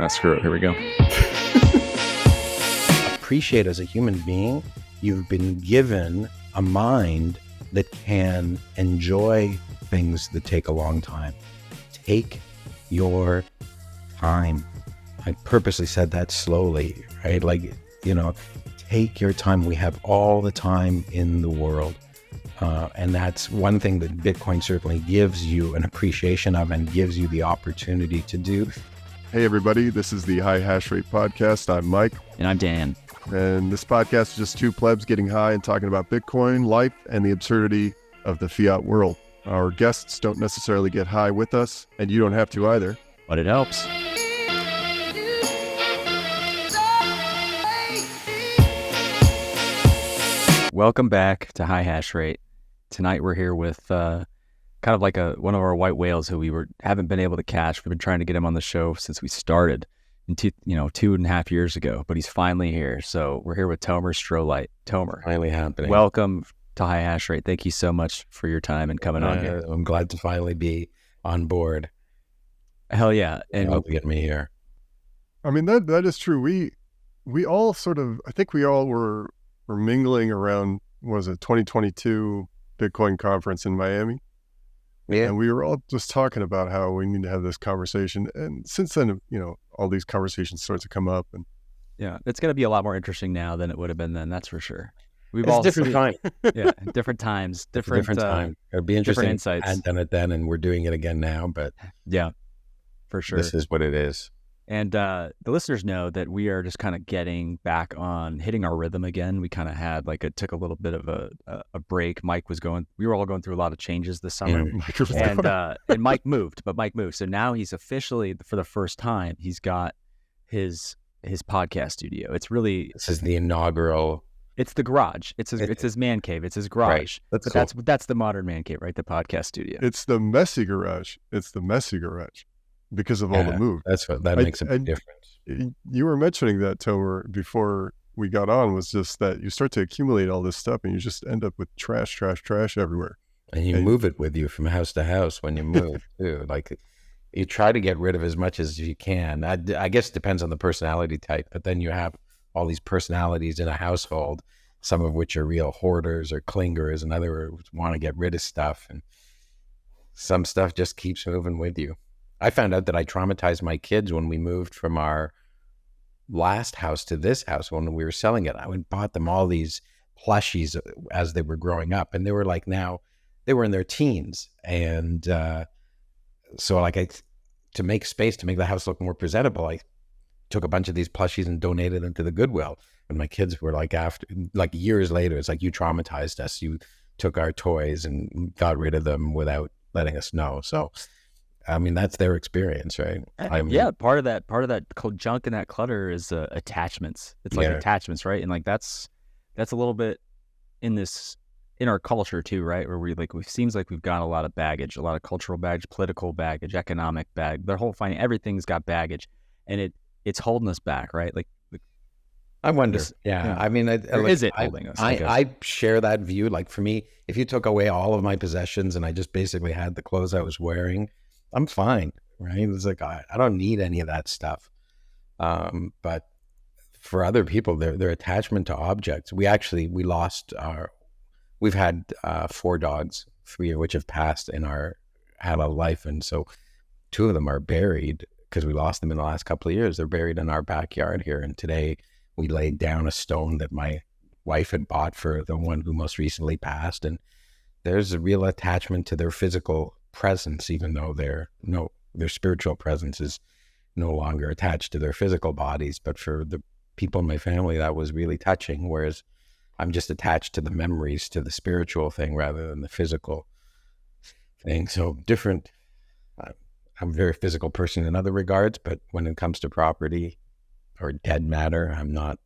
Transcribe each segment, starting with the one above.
Screw it. Here we go. Appreciate as a human being, you've been given a mind that can enjoy things that take a long time. Take your time. I purposely said that slowly, right? Take your time. We have all the time in the world. And that's one thing that Bitcoin certainly gives you an appreciation of and gives you the opportunity to do. Hey, everybody. This is the High Hash Rate Podcast. I'm Mike. And I'm Dan. And this podcast is just two plebs getting high and talking about Bitcoin, life, and the absurdity of the fiat world. Our guests don't necessarily get high with us, and you don't have to either. But it helps. Welcome back to High Hash Rate. Tonight we're here with kind of like one of our white whales who we haven't been able to catch. We've been trying to get him on the show since we started in 2.5 years ago, but he's finally here. So we're here with Tomer Strolight. Tomer, Finally happening. welcome to High Hash Rate. Thank you so much for your time and coming on here. I'm glad to finally be on board. Hell yeah. And Help get me here. I mean, that is true. We all sort of, I think we all were mingling around, 2022 Bitcoin conference in Miami. Yeah. And we were all just talking about how we need to have this conversation. And since then, all these conversations start to come up. And yeah, it's going to be a lot more interesting now than it would have been then. That's for sure. We've It's all different seen- time. Yeah, different times, different time. It'd be interesting. different insights. I hadn't done it then, and we're doing it again now. But Yeah, for sure. this is what it is. And the listeners know that we are just kind of getting back on hitting our rhythm again. We kind of had took a little bit of a break. We were all going through a lot of changes this summer. And Mike moved. So now he's officially, for the first time, he's got his podcast studio. This is the inaugural. It's the garage. It's his man cave. It's his garage. Right. That's That's the modern man cave, right? The podcast studio. it's the messy garage. Because of all the move. That's what makes a big difference. You were mentioning that, Tomer, before we got on, was just that you start to accumulate all this stuff and you just end up with trash everywhere. And you move it with you from house to house when you move too. You try to get rid of as much as you can. I guess it depends on the personality type, but then you have all these personalities in a household, some of which are real hoarders or clingers, and others want to get rid of stuff. And some stuff just keeps moving with you. I found out that I traumatized my kids when we moved from our last house to this house when we were selling it. I went and bought them all these plushies as they were growing up, and they were they were in their teens. And so to make space, to make the house look more presentable, I took a bunch of these plushies and donated them to the Goodwill. And my kids were years later, it's like, you traumatized us. You took our toys and got rid of them without letting us know. So I mean, that's their experience, right? Yeah, part of that junk and that clutter is attachments. It's attachments, right? And that's a little bit in our culture too, right? Where it seems like we've got a lot of baggage, a lot of cultural baggage, political baggage, economic baggage. Their whole everything's got baggage, and it's holding us back, right? I wonder. Yeah. I mean, is it holding us? I share that view. For me, if you took away all of my possessions and I just basically had the clothes I was wearing, I'm fine, right? It's I don't need any of that stuff. But for other people, their attachment to objects, we've had 4 dogs, 3 of which have passed had a life. And so 2 of them are buried because we lost them in the last couple of years. They're buried in our backyard here. And today we laid down a stone that my wife had bought for the one who most recently passed. And there's a real attachment to their physical presence, even though their spiritual presence is no longer attached to their physical bodies. But for the people in my family, that was really touching, whereas I'm just attached to the memories, to the spiritual thing rather than the physical thing. So different. I'm a very physical person in other regards, but when it comes to property or dead matter, I'm not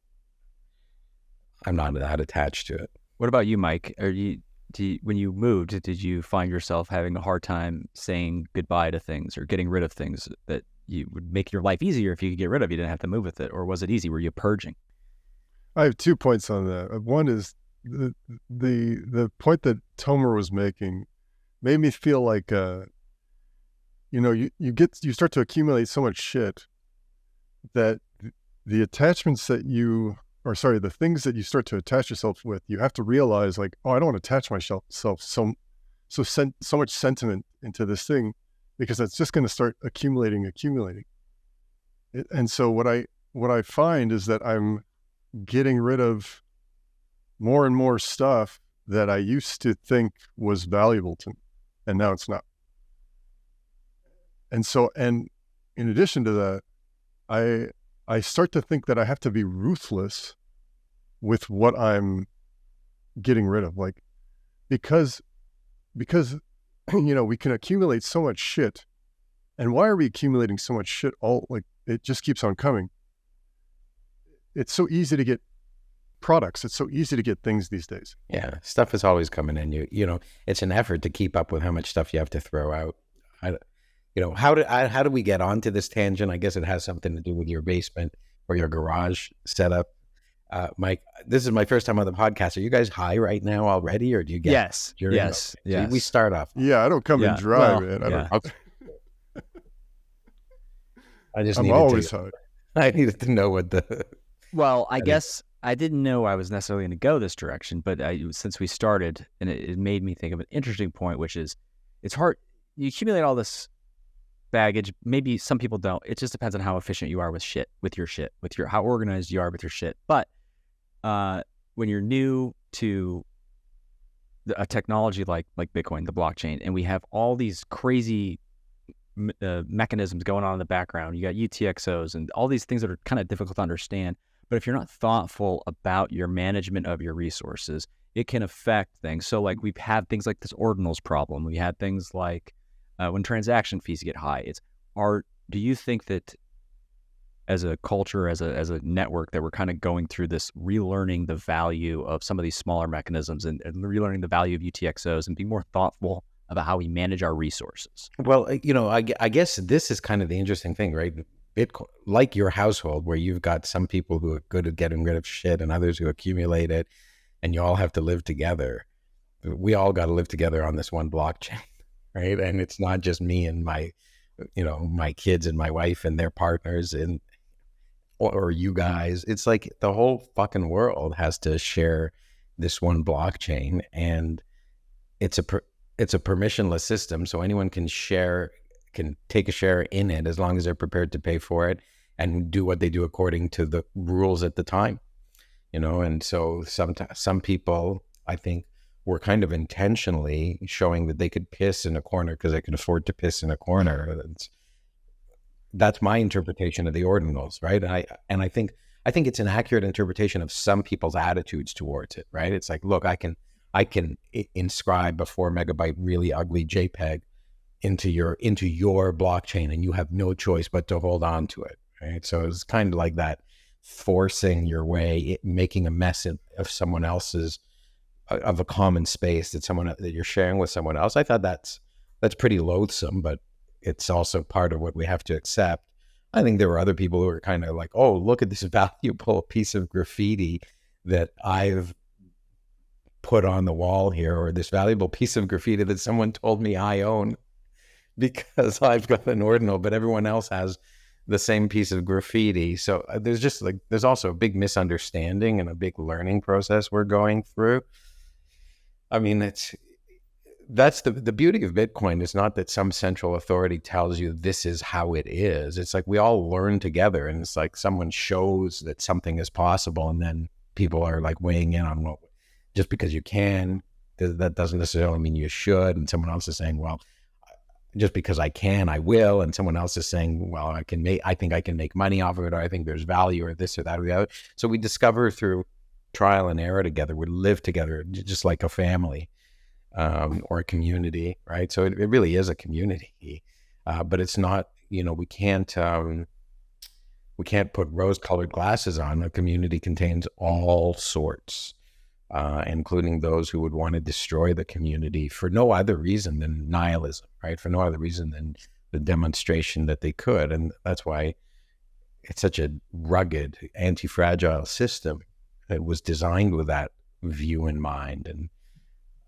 that attached to it. What about you, Mike? When you moved, did you find yourself having a hard time saying goodbye to things or getting rid of things that you would make your life easier if you could get rid of? You didn't have to move with it, or was it easy? Were you purging? I have 2 points on that. One is the point that Tomer was making made me feel like you start to accumulate so much shit that the attachments that the things that you start to attach yourself with, you have to realize like, oh, I don't want to attach myself so much sentiment into this thing, because that's just going to start accumulating. And so what I find is that I'm getting rid of more and more stuff that I used to think was valuable to me, and now it's not. And so, and in addition to that, I start to think that I have to be ruthless with what I'm getting rid of, like, because we can accumulate so much shit. And why are we accumulating so much shit? It just keeps on coming. It's so easy to get products. It's so easy to get things these days. Yeah, stuff is always coming in. It's an effort to keep up with how much stuff you have to throw out. How do we get onto this tangent? I guess it has something to do with your basement or your garage setup. Mike, this is my first time on the podcast. Are you guys high right now already, or do you get? Yes. So we start off. Yeah, I don't come and drive, man. I'm always high. I needed to know what the. Well, I guess I didn't know I was necessarily going to go this direction, but since we started, and it made me think of an interesting point, which is, it's hard. You accumulate all this baggage. Maybe some people don't. It just depends on how efficient you are with how organized you are with your shit. But when you're new to a technology like Bitcoin, the blockchain, and we have all these crazy mechanisms going on in the background, you got UTXOs and all these things that are kind of difficult to understand. But if you're not thoughtful about your management of your resources, it can affect things. So like we've had things like this Ordinals problem. We had things like when transaction fees get high. Do you think that as a culture, as a network, that we're kind of going through this relearning the value of some of these smaller mechanisms and relearning the value of UTXOs and being more thoughtful about how we manage our resources? Well, I guess this is kind of the interesting thing, right? Bitcoin, like your household, where you've got some people who are good at getting rid of shit and others who accumulate it, and you all have to live together. We all got to live together on this one blockchain, right? And it's not just me and my kids and my wife and their partners or you guys. It's like the whole fucking world has to share this one blockchain, and it's a permissionless system, so anyone can take a share in it as long as they're prepared to pay for it and do what they do according to the rules at the time. And so some people, I think, were kind of intentionally showing that they could piss in a corner because they could afford to piss in a corner. That's my interpretation of the Ordinals, right? And I think it's an accurate interpretation of some people's attitudes towards it, right? It's like, look, I can inscribe a 4 megabyte really ugly JPEG into your blockchain, and you have no choice but to hold on to it, right? So it's kind of like that, forcing your way, making a mess of someone else's, of a common space that you're sharing with someone else. I thought that's pretty loathsome, but it's also part of what we have to accept. I think there were other people who were kind of like, oh, look at this valuable piece of graffiti that I've put on the wall here, or this valuable piece of graffiti that someone told me I own because I've got an ordinal, but everyone else has the same piece of graffiti. So there's also a big misunderstanding and a big learning process we're going through. I mean, that's the beauty of Bitcoin, is not that some central authority tells you this is how it is. It's like we all learn together, and it's like someone shows that something is possible, and then people are like weighing in on, well, just because you can, that doesn't necessarily mean you should. And someone else is saying, well, just because I can, I will. And someone else is saying, well, I think I can make money off of it, or I think there's value, or this or that or the other. So we discover through trial and error together. We live together just like a family, or a community, right? So it really is a community, but it's not, we can't put rose-colored glasses on. A community contains all sorts, including those who would want to destroy the community for no other reason than nihilism, right? For no other reason than the demonstration that they could. And that's why it's such a rugged, anti-fragile system. It was designed with that view in mind. And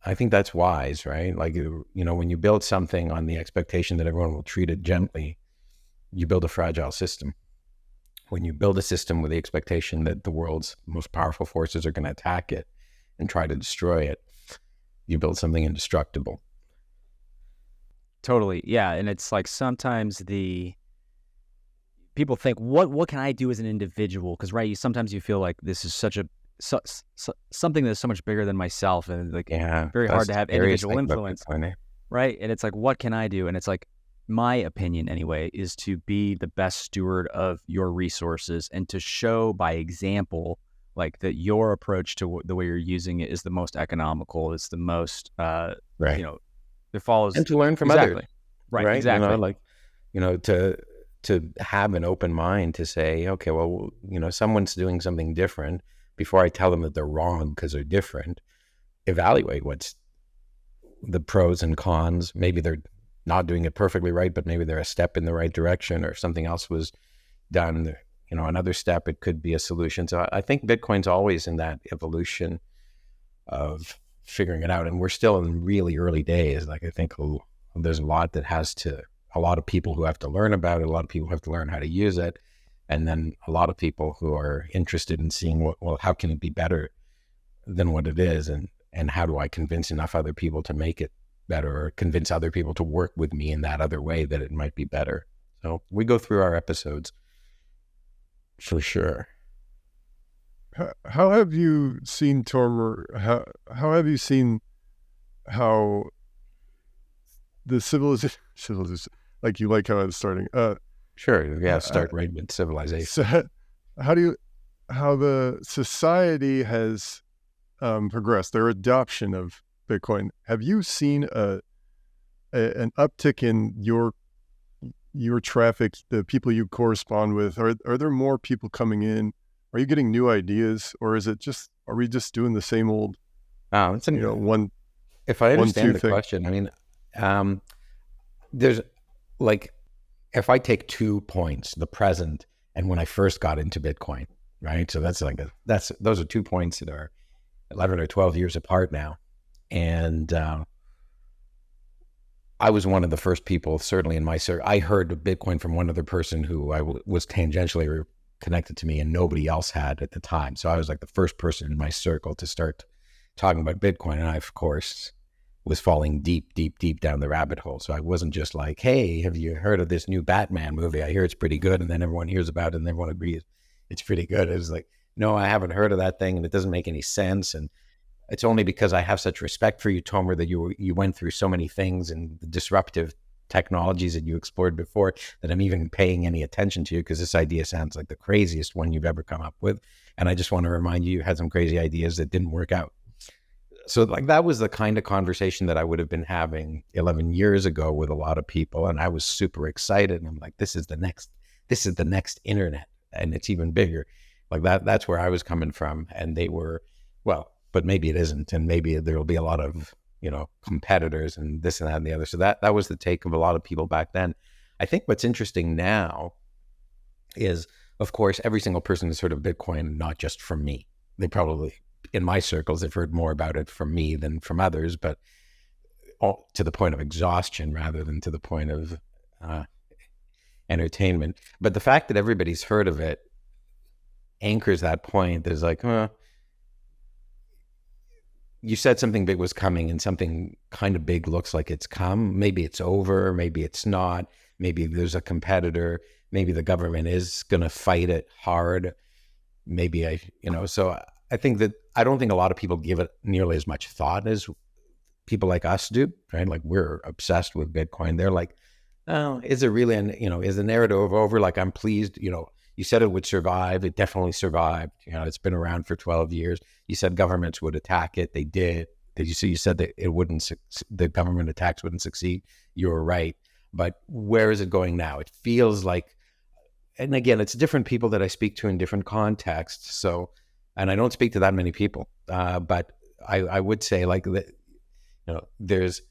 I think that's wise, right? Like, when you build something on the expectation that everyone will treat it gently, you build a fragile system. when you build a system with the expectation that the world's most powerful forces are going to attack it and try to destroy it, you build something indestructible. Totally. Yeah. And it's like sometimes people think, what can I do as an individual? Because sometimes you feel like this is something that's so much bigger than myself, and like very hard to have individual influence, right? And it's like, what can I do? And it's like, my opinion anyway is to be the best steward of your resources and to show by example, like, that your approach to the way you're using it is the most economical, it's the most it follows, and to learn from others, right? Exactly. To have an open mind to say, okay, well, someone's doing something different. Before I tell them that they're wrong because they're different, evaluate what's the pros and cons. Maybe they're not doing it perfectly right, but maybe they're a step in the right direction, or something else was done, another step, it could be a solution. So I think Bitcoin's always in that evolution of figuring it out. And we're still in really early days. Like, I think there's a lot of people who have to learn about it. A lot of people who have to learn how to use it. And then a lot of people who are interested in seeing how can it be better than what it is? And how do I convince enough other people to make it better, or convince other people to work with me in that other way that it might be better? So we go through our episodes for sure. How have you seen, Tormer, how have you seen how the civilization, like, you like how I was starting? Sure, yeah, start right with civilization. So how the society has progressed, their adoption of Bitcoin. Have you seen an uptick in your traffic, the people you correspond with? Are there more people coming in? Are you getting new ideas, or are we just doing the same old? It's one. If I understand the question, I mean, there's like, if I take 2 points, the present and when I first got into Bitcoin, right? So those are 2 points that are 11 or 12 years apart now. And I was one of the first people, certainly in my circle. I heard of Bitcoin from one other person who was tangentially connected to me, and nobody else had at the time. So I was like the first person in my circle to start talking about Bitcoin. And I, of course, was falling deep, deep, deep down the rabbit hole. So I wasn't just like, hey, have you heard of this new Batman movie? I hear it's pretty good. And then everyone hears about it and everyone agrees it's pretty good. It was like, no, I haven't heard of that thing, and it doesn't make any sense. And it's only because I have such respect for you, Tomer, that you went through so many things and the disruptive technologies that you explored before that I'm even paying any attention to you, because this idea sounds like the craziest one you've ever come up with. And I just want to remind you had some crazy ideas that didn't work out. So like, that was the kind of conversation that I would have been having 11 years ago with a lot of people. And I was super excited. And I'm like, this is the next internet, and it's even bigger. Like that's where I was coming from. And they were, well, but maybe it isn't. And maybe there'll be a lot of, competitors and this and that and the other. So that was the take of a lot of people back then. I think what's interesting now is, of course, every single person has heard of Bitcoin, not just from me. They probably, in my circles, they've heard more about it from me than from others, but to the point of exhaustion rather than to the point of entertainment. But the fact that everybody's heard of it anchors that point. There's like, you said something big was coming, and something kind of big looks like it's come. Maybe it's over, maybe it's not. Maybe there's a competitor. Maybe the government is going to fight it hard. Maybe so I think that I don't think a lot of people give it nearly as much thought as people like us do, right? Like, we're obsessed with Bitcoin. They're like, oh, is it really, is the narrative over? Like, I'm pleased, you said it would survive. It definitely survived. It's been around for 12 years. You said governments would attack it. They did. You said that the government attacks wouldn't succeed. You were right. But where is it going now? It feels like, and again, it's different people that I speak to in different contexts. So, and I don't speak to that many people, but I would say, like, that, there's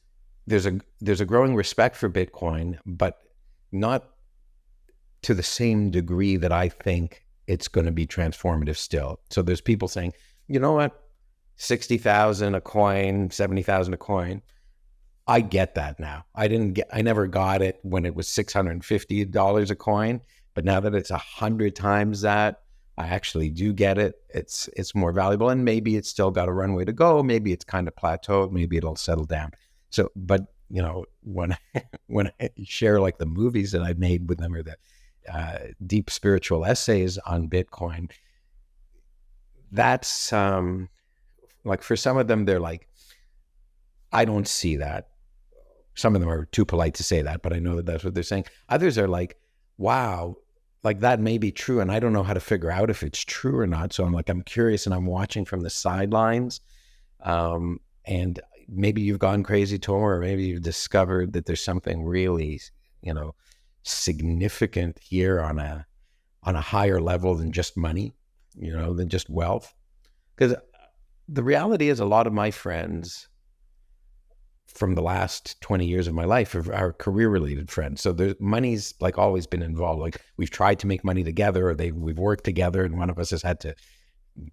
a growing respect for Bitcoin, but not to the same degree that I think it's going to be transformative still. So there's people saying, you know what, 60,000 a coin, 70,000 a coin. I get that now. I never got it when it was $650 a coin, But now that it's 100 times that, I actually do get it. It's more valuable, and maybe it's still got a runway to go. Maybe it's kind of plateaued. Maybe it'll settle down. So, but you know, when I share like the movies that I've made with them, or the deep spiritual essays on Bitcoin, that's like, for some of them, they're like, I don't see that. Some of them are too polite to say that, but I know that that's what they're saying. Others are like, wow, like that may be true, and I don't know how to figure out if it's true or not. So I'm like, I'm curious, and I'm watching from the sidelines. And maybe you've gone crazy, Tom, or maybe you've discovered that there's something really, you know, significant here on a higher level than just money, you know, than just wealth. Because the reality is, a lot of my friends from the last 20 years of my life are career-related friends. So money's like always been involved. Like, we've tried to make money together, or we've worked together, and one of us has had to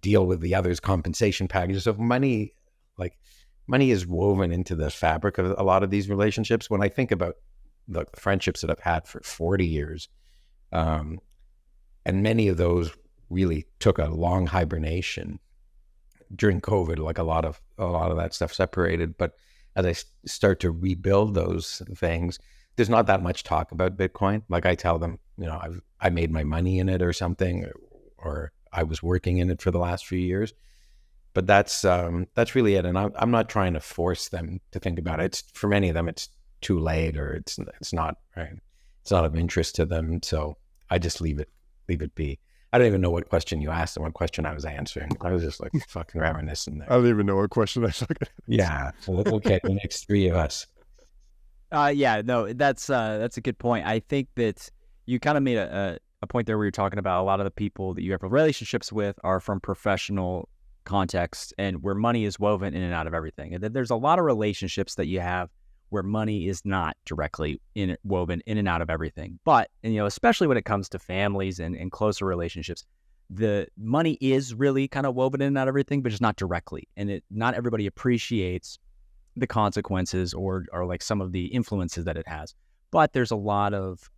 deal with the other's compensation packages. So money is woven into the fabric of a lot of these relationships. When I think about the friendships that I've had for 40 years, and many of those really took a long hibernation during COVID, like a lot of that stuff separated. But as I start to rebuild those things, there's not that much talk about Bitcoin. Like, I tell them, you know, I made my money in it or something, or I was working in it for the last few years. But that's really it. And I'm not trying to force them to think about it. For many of them, it's too late, or it's not right. It's not of interest to them. So I just leave it be. I don't even know what question you asked and what question I was answering. I was just like fucking reminiscing there. I don't even know what question I was looking at. Yeah. So okay, the next three of us. Yeah, no, that's a good point. I think that you kind of made a point there where you're talking about a lot of the people that you have relationships with are from professional context, and where money is woven in and out of everything. And then there's a lot of relationships that you have where money is not directly woven in and out of everything. But, and, you know, especially when it comes to families and closer relationships, the money is really kind of woven in and out of everything, but just not directly. And not everybody appreciates the consequences or like some of the influences that it has. But there's a lot of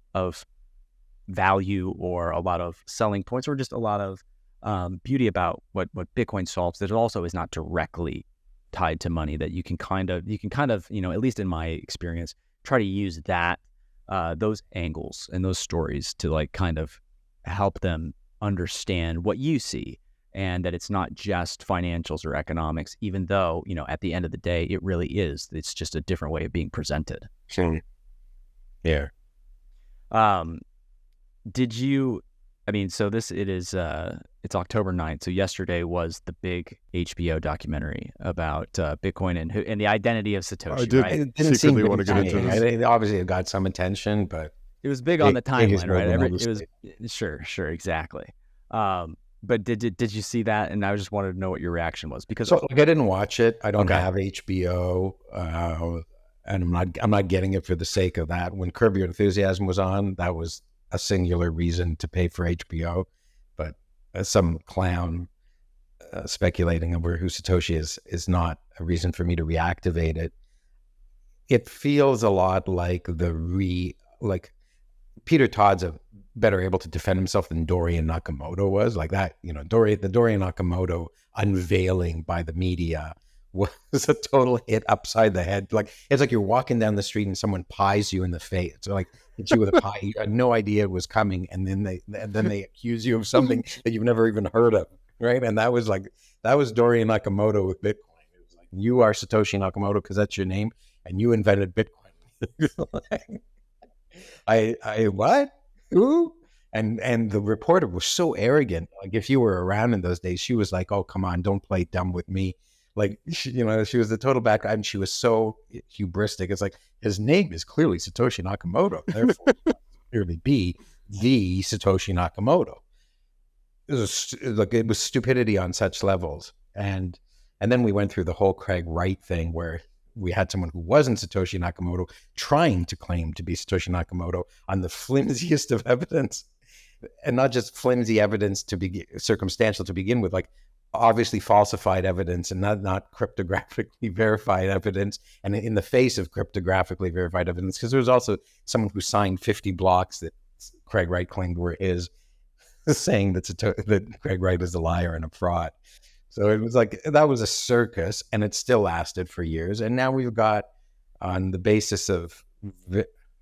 value, or a lot of selling points, or just a lot of beauty about what Bitcoin solves that also is not directly tied to money, that you can kind of, you know, at least in my experience, try to use that, those angles and those stories to like kind of help them understand what you see, and that it's not just financials or economics, even though, you know, at the end of the day, it really is. It's just a different way of being presented. Sure. Yeah. Did you, I mean, so it's October 9th. So yesterday was the big HBO documentary about Bitcoin and the identity of Satoshi. I did, right? It didn't secretly seem want to get into this. It obviously, it got some attention, but It was big on the timeline, right? It was Sure, exactly. But did you see that? And I just wanted to know what your reaction was, because like, I didn't watch it. I don't Okay. have HBO, and I'm not getting it for the sake of that. When Curb Your Enthusiasm was on, that was a singular reason to pay for HBO. But some clown speculating over who Satoshi is not a reason for me to reactivate it. It feels a lot like like Peter Todd's better able to defend himself than Dorian Nakamoto was. Like that, you know, the Dorian Nakamoto unveiling by the media was a total hit upside the head. Like, it's like you're walking down the street and someone pies you in the face. So like, hits you with a pie. You had no idea it was coming, and then they accuse you of something that you've never even heard of, right? And that was Dorian Nakamoto with Bitcoin. It was like, you are Satoshi Nakamoto because that's your name, and you invented Bitcoin. I what? Who? And the reporter was so arrogant. Like, if you were around in those days, she was like, "Oh, come on, don't play dumb with me." Like, she was the total back, and she was so hubristic. It's like, his name is clearly Satoshi Nakamoto, therefore it must clearly be the Satoshi Nakamoto. It was stupidity on such levels. And then we went through the whole Craig Wright thing, where we had someone who wasn't Satoshi Nakamoto trying to claim to be Satoshi Nakamoto on the flimsiest of evidence, and not just flimsy evidence circumstantial to begin with, like obviously falsified evidence, and not cryptographically verified evidence, and in the face of cryptographically verified evidence, because there was also someone who signed 50 blocks that Craig Wright claimed were his, saying that Craig Wright is a liar and a fraud. So it was like, that was a circus, and it still lasted for years. And now we've got, on the basis of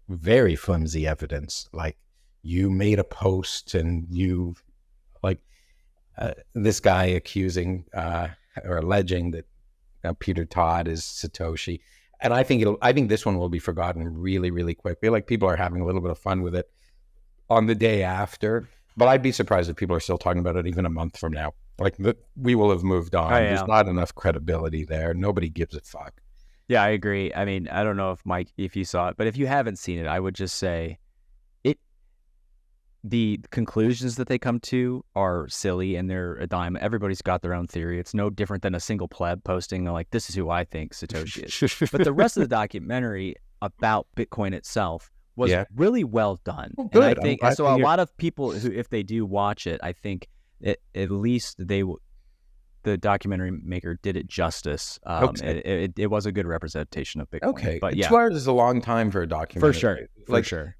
very flimsy evidence, like you made a post and you, like this guy accusing or alleging that Peter Todd is Satoshi. And I think this one will be forgotten really, really quickly. Like, people are having a little bit of fun with it on the day after, but I'd be surprised if people are still talking about it even a month from now. Like, we will have moved on. Oh, yeah. There's not enough credibility there. Nobody gives a fuck. Yeah, I agree. I mean, I don't know if Mike, if you saw it, but if you haven't seen it, I would just say the conclusions that they come to are silly, and they're a dime. Everybody's got their own theory. It's no different than a single pleb posting like, this is who I think Satoshi is. But the rest of the documentary about Bitcoin itself was really well done. Well, good. And I think so. A lot of people who, if they do watch it, I think at least the documentary maker did it justice. Okay. It was a good representation of Bitcoin. Okay, But yeah, 2 hours is a long time for a documentary. for sure. Like, For sure.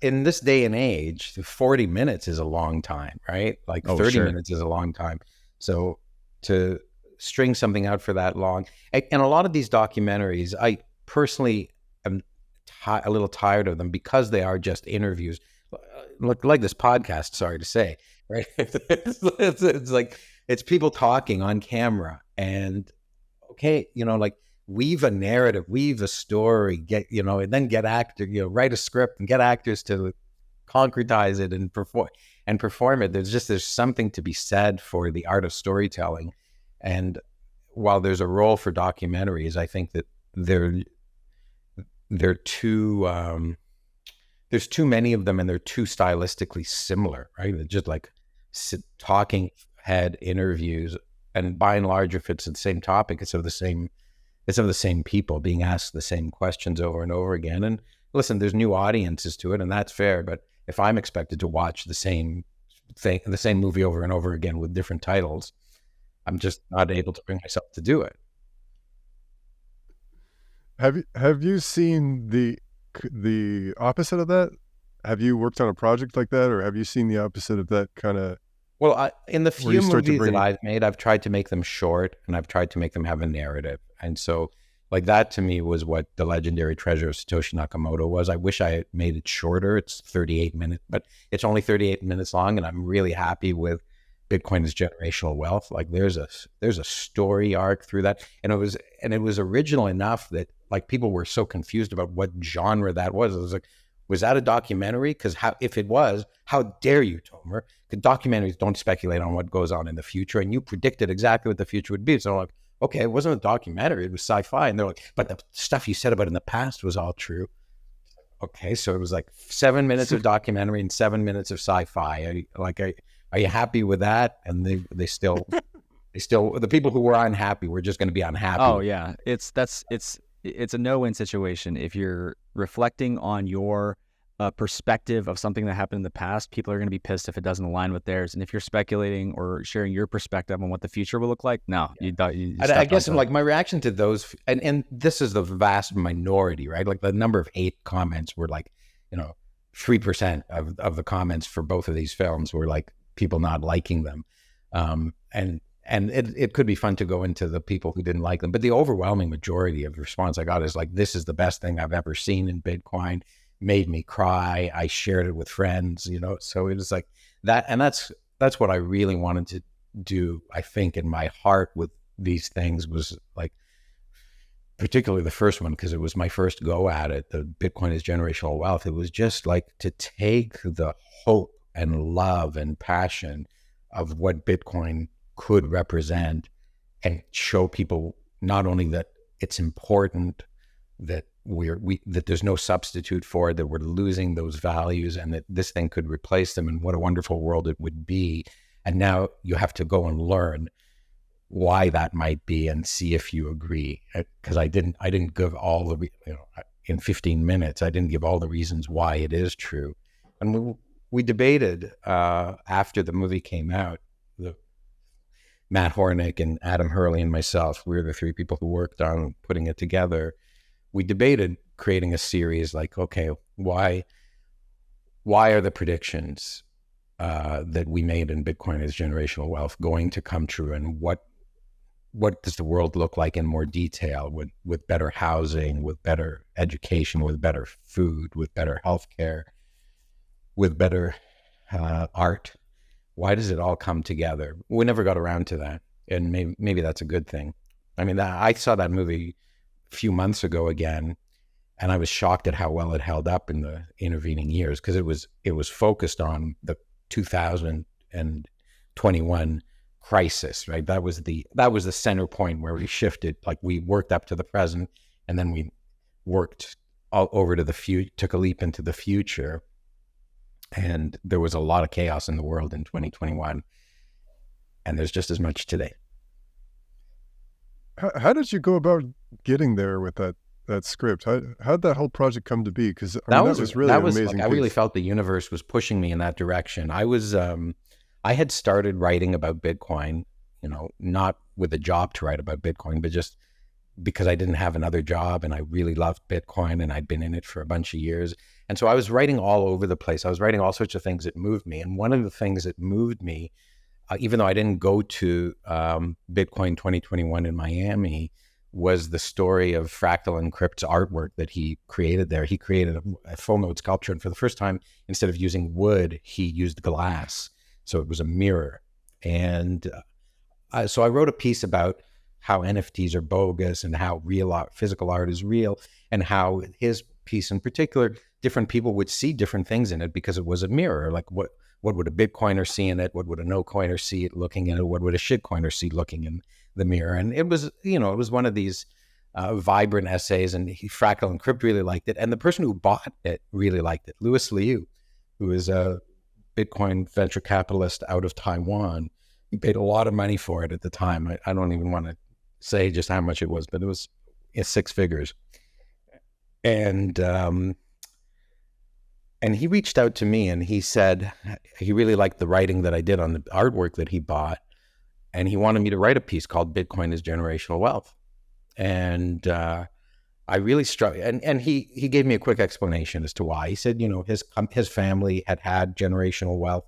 in this day and age, 40 minutes is a long time, right? Like 30 minutes is a long time. So to string something out for that long, and a lot of these documentaries, I personally am a little tired of them because they are just interviews, like this podcast, sorry to say, right? It's like, it's people talking on camera, and okay, like, weave a narrative, weave a story, and then get write a script and get actors to concretize it and perform it. There's something to be said for the art of storytelling. And while there's a role for documentaries, I think that they're too, there's too many of them, and they're too stylistically similar, right? They're just like talking head interviews, and by and large, if it's the same topic, it's of the same people being asked the same questions over and over again. And listen, there's new audiences to it, and that's fair. But if I'm expected to watch the same thing, the same movie over and over again with different titles, I'm just not able to bring myself to do it. Have you seen the opposite of that? Have you worked on a project like that, or have you seen the opposite of that kind of? Well, in the few movies that I've made, I've tried to make them short, and I've tried to make them have a narrative. And so, like, that to me was what The Legendary Treasure of Satoshi Nakamoto was. I wish I had made it shorter. It's 38 minutes, but it's only 38 minutes long, and I'm really happy with Bitcoin is Generational Wealth. Like, there's a story arc through that, and it was original enough that, like, people were so confused about what genre that was. It was like, was that a documentary? Because if it was, how dare you, Tomer? Because documentaries don't speculate on what goes on in the future, and you predicted exactly what the future would be. So I'm like, okay, it wasn't a documentary, it was sci-fi. And they're like, but the stuff you said about it in the past was all true. Okay, so it was like 7 minutes of documentary and 7 minutes of sci-fi. Are you happy with that? And they still, the people who were unhappy were just going to be unhappy. Oh yeah, it's a no-win situation. If you're reflecting on your perspective of something that happened in the past, people are going to be pissed if it doesn't align with theirs. And if you're speculating or sharing your perspective on what the future will look like, no, you I guess like my reaction to those, and this is the vast minority, right? Like, the number of 8 comments were like, 3% of the comments for both of these films were like people not liking them. And it could be fun to go into the people who didn't like them, but the overwhelming majority of the response I got is like, this is the best thing I've ever seen in Bitcoin, made me cry. I shared it with friends, so it was like that. And that's what I really wanted to do. I think in my heart with these things was like, particularly the first one, because it was my first go at it, the Bitcoin is Generational Wealth. It was just like to take the hope and love and passion of what Bitcoin could represent and show people not only that it's important, that that there's no substitute for it, that we're losing those values, and that this thing could replace them, and what a wonderful world it would be. And now you have to go and learn why that might be and see if you agree. Because I didn't give all the in 15 minutes, I didn't give all the reasons why it is true. And we debated after the movie came out. Matt Hornick and Adam Hurley and myself, we were the 3 people who worked on putting it together. We debated creating a series like, okay, why why are the predictions that we made in Bitcoin as generational wealth going to come true, and what does the world look like in more detail, with better housing, with better education, with better food, with better healthcare, with better art? Why does it all come together? We never got around to that, and maybe that's a good thing. I mean, I saw that movie a few months ago again, and I was shocked at how well it held up in the intervening years, because it was focused on the 2021 crisis, right? That was the center point where we shifted. Like, we worked up to the present, and then we worked all over to the future, took a leap into the future. And there was a lot of chaos in the world in 2021, and there's just as much today. How did you go about getting there with that script? How did that whole project come to be? Because that was really amazing. Like, I really felt the universe was pushing me in that direction. I had started writing about Bitcoin, not with a job to write about Bitcoin, but just because I didn't have another job, and I really loved Bitcoin, and I'd been in it for a bunch of years. And so I was writing all over the place. I was writing all sorts of things that moved me. And one of the things that moved me, even though I didn't go to Bitcoin 2021 in Miami, was the story of Fractal Encrypt's artwork that he created there. He created a full node sculpture, and for the first time, instead of using wood, he used glass. So it was a mirror. And so I wrote a piece about how NFTs are bogus, and how real art, physical art is real, and how his piece in particular, different people would see different things in it because it was a mirror. Like, what would a Bitcoiner see in it? What would a no coiner see it looking in it? What would a shit coiner see looking in the mirror? And it was, it was one of these vibrant essays, and Fractal Encrypt really liked it. And the person who bought it really liked it. Louis Liu, who is a Bitcoin venture capitalist out of Taiwan. He paid a lot of money for it at the time. I don't even want to say just how much it was, but it was 6 figures. And he reached out to me, and he said he really liked the writing that I did on the artwork that he bought, and he wanted me to write a piece called "Bitcoin is Generational Wealth." And I really struck, and he gave me a quick explanation as to why. He said, his family had generational wealth,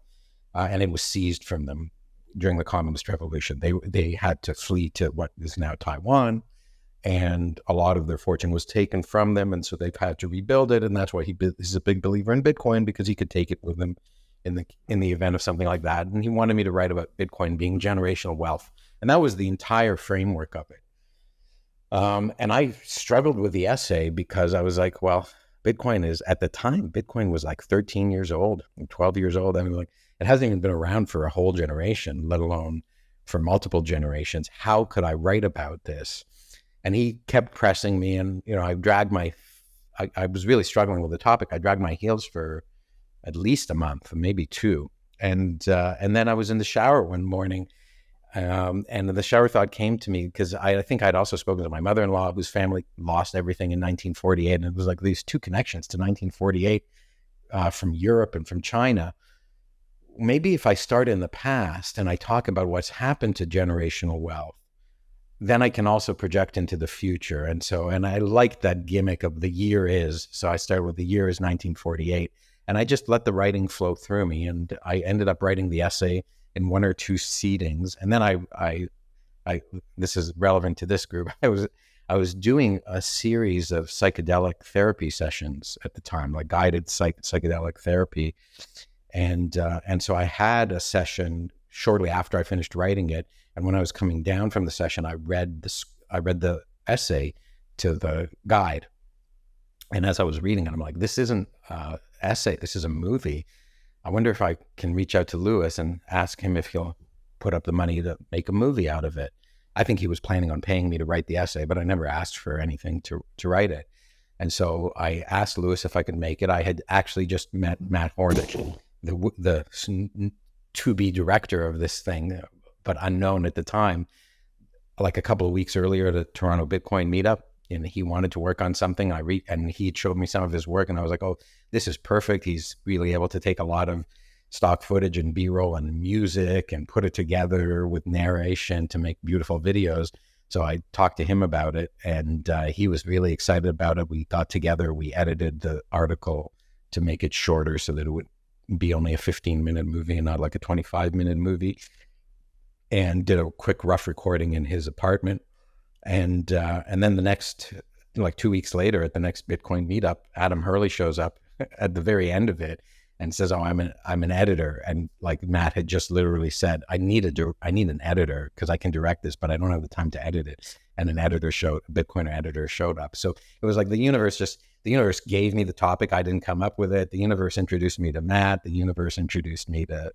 and it was seized from them during the Communist Revolution. They had to flee to what is now Taiwan, and a lot of their fortune was taken from them, and so they've had to rebuild it. And that's why he's a big believer in Bitcoin, because he could take it with him in the event of something like that. And he wanted me to write about Bitcoin being generational wealth, and that was the entire framework of it. And I struggled with the essay, because I was like, well, at the time, Bitcoin was like 13 years old, 12 years old. I mean, like, it hasn't even been around for a whole generation, let alone for multiple generations. How could I write about this? And he kept pressing me, and, I was really struggling with the topic. I dragged my heels for at least a month, maybe 2. And then I was in the shower one morning, and the shower thought came to me, because I think I'd also spoken to my mother-in-law, whose family lost everything in 1948. And it was like these 2 connections to 1948 from Europe and from China. Maybe if I start in the past and I talk about what's happened to generational wealth, then I can also project into the future. And I liked that gimmick of the year is. So I started with the year is 1948, and I just let the writing flow through me. And I ended up writing the essay in 1 or 2 seatings. And then I this is relevant to this group. I was doing a series of psychedelic therapy sessions at the time, like guided psychedelic therapy. And so I had a session shortly after I finished writing it. And when I was coming down from the session, I read the essay to the guide. And as I was reading it, I'm like, this isn't an essay, this is a movie. I wonder if I can reach out to Louis and ask him if he'll put up the money to make a movie out of it. I think he was planning on paying me to write the essay, but I never asked for anything to write it. And so I asked Louis if I could make it. I had actually just met Matt Hornick, the to-be director of this thing, but unknown at the time, like a couple of weeks earlier at a Toronto Bitcoin meetup. And he wanted to work on something. And he showed me some of his work, and I was like, oh, this is perfect. He's really able to take a lot of stock footage and B-roll and music and put it together with narration to make beautiful videos. So I talked to him about it, and he was really excited about it. We got together, we edited the article to make it shorter so that it would be only a 15-minute movie and not like a 25-minute movie, and did a quick rough recording in his apartment. And then the next, like 2 weeks later at the next Bitcoin meetup, Adam Hurley shows up at the very end of it and says, "Oh, I'm an editor." And like Matt had just literally said, I need an editor because I can direct this, but I don't have the time to edit it. And a Bitcoiner editor showed up. So it was like the universe gave me the topic. I didn't come up with it. The universe introduced me to Matt. The universe introduced me to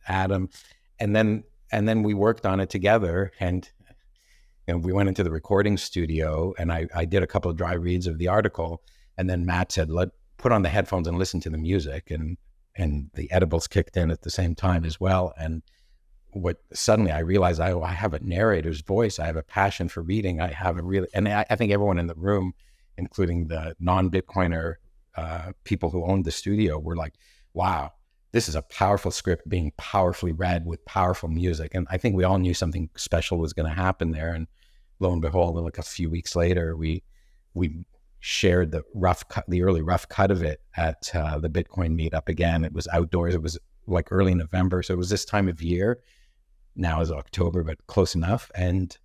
Adam. And then we worked on it together, and we went into the recording studio, and I did a couple of dry reads of the article, and then Matt said, put on the headphones and listen to the music, and the edibles kicked in at the same time as well. And suddenly I realized, I have a narrator's voice. I have a passion for reading. I have and I think everyone in the room, including the non-Bitcoiner people who owned the studio, were like, wow, this is a powerful script being powerfully read with powerful music. And I think we all knew something special was going to happen there. And lo and behold, like a few weeks later, we shared the early rough cut of it at the Bitcoin meetup again. It was outdoors. It was like early November. So it was this time of year. Now is October, but close enough. And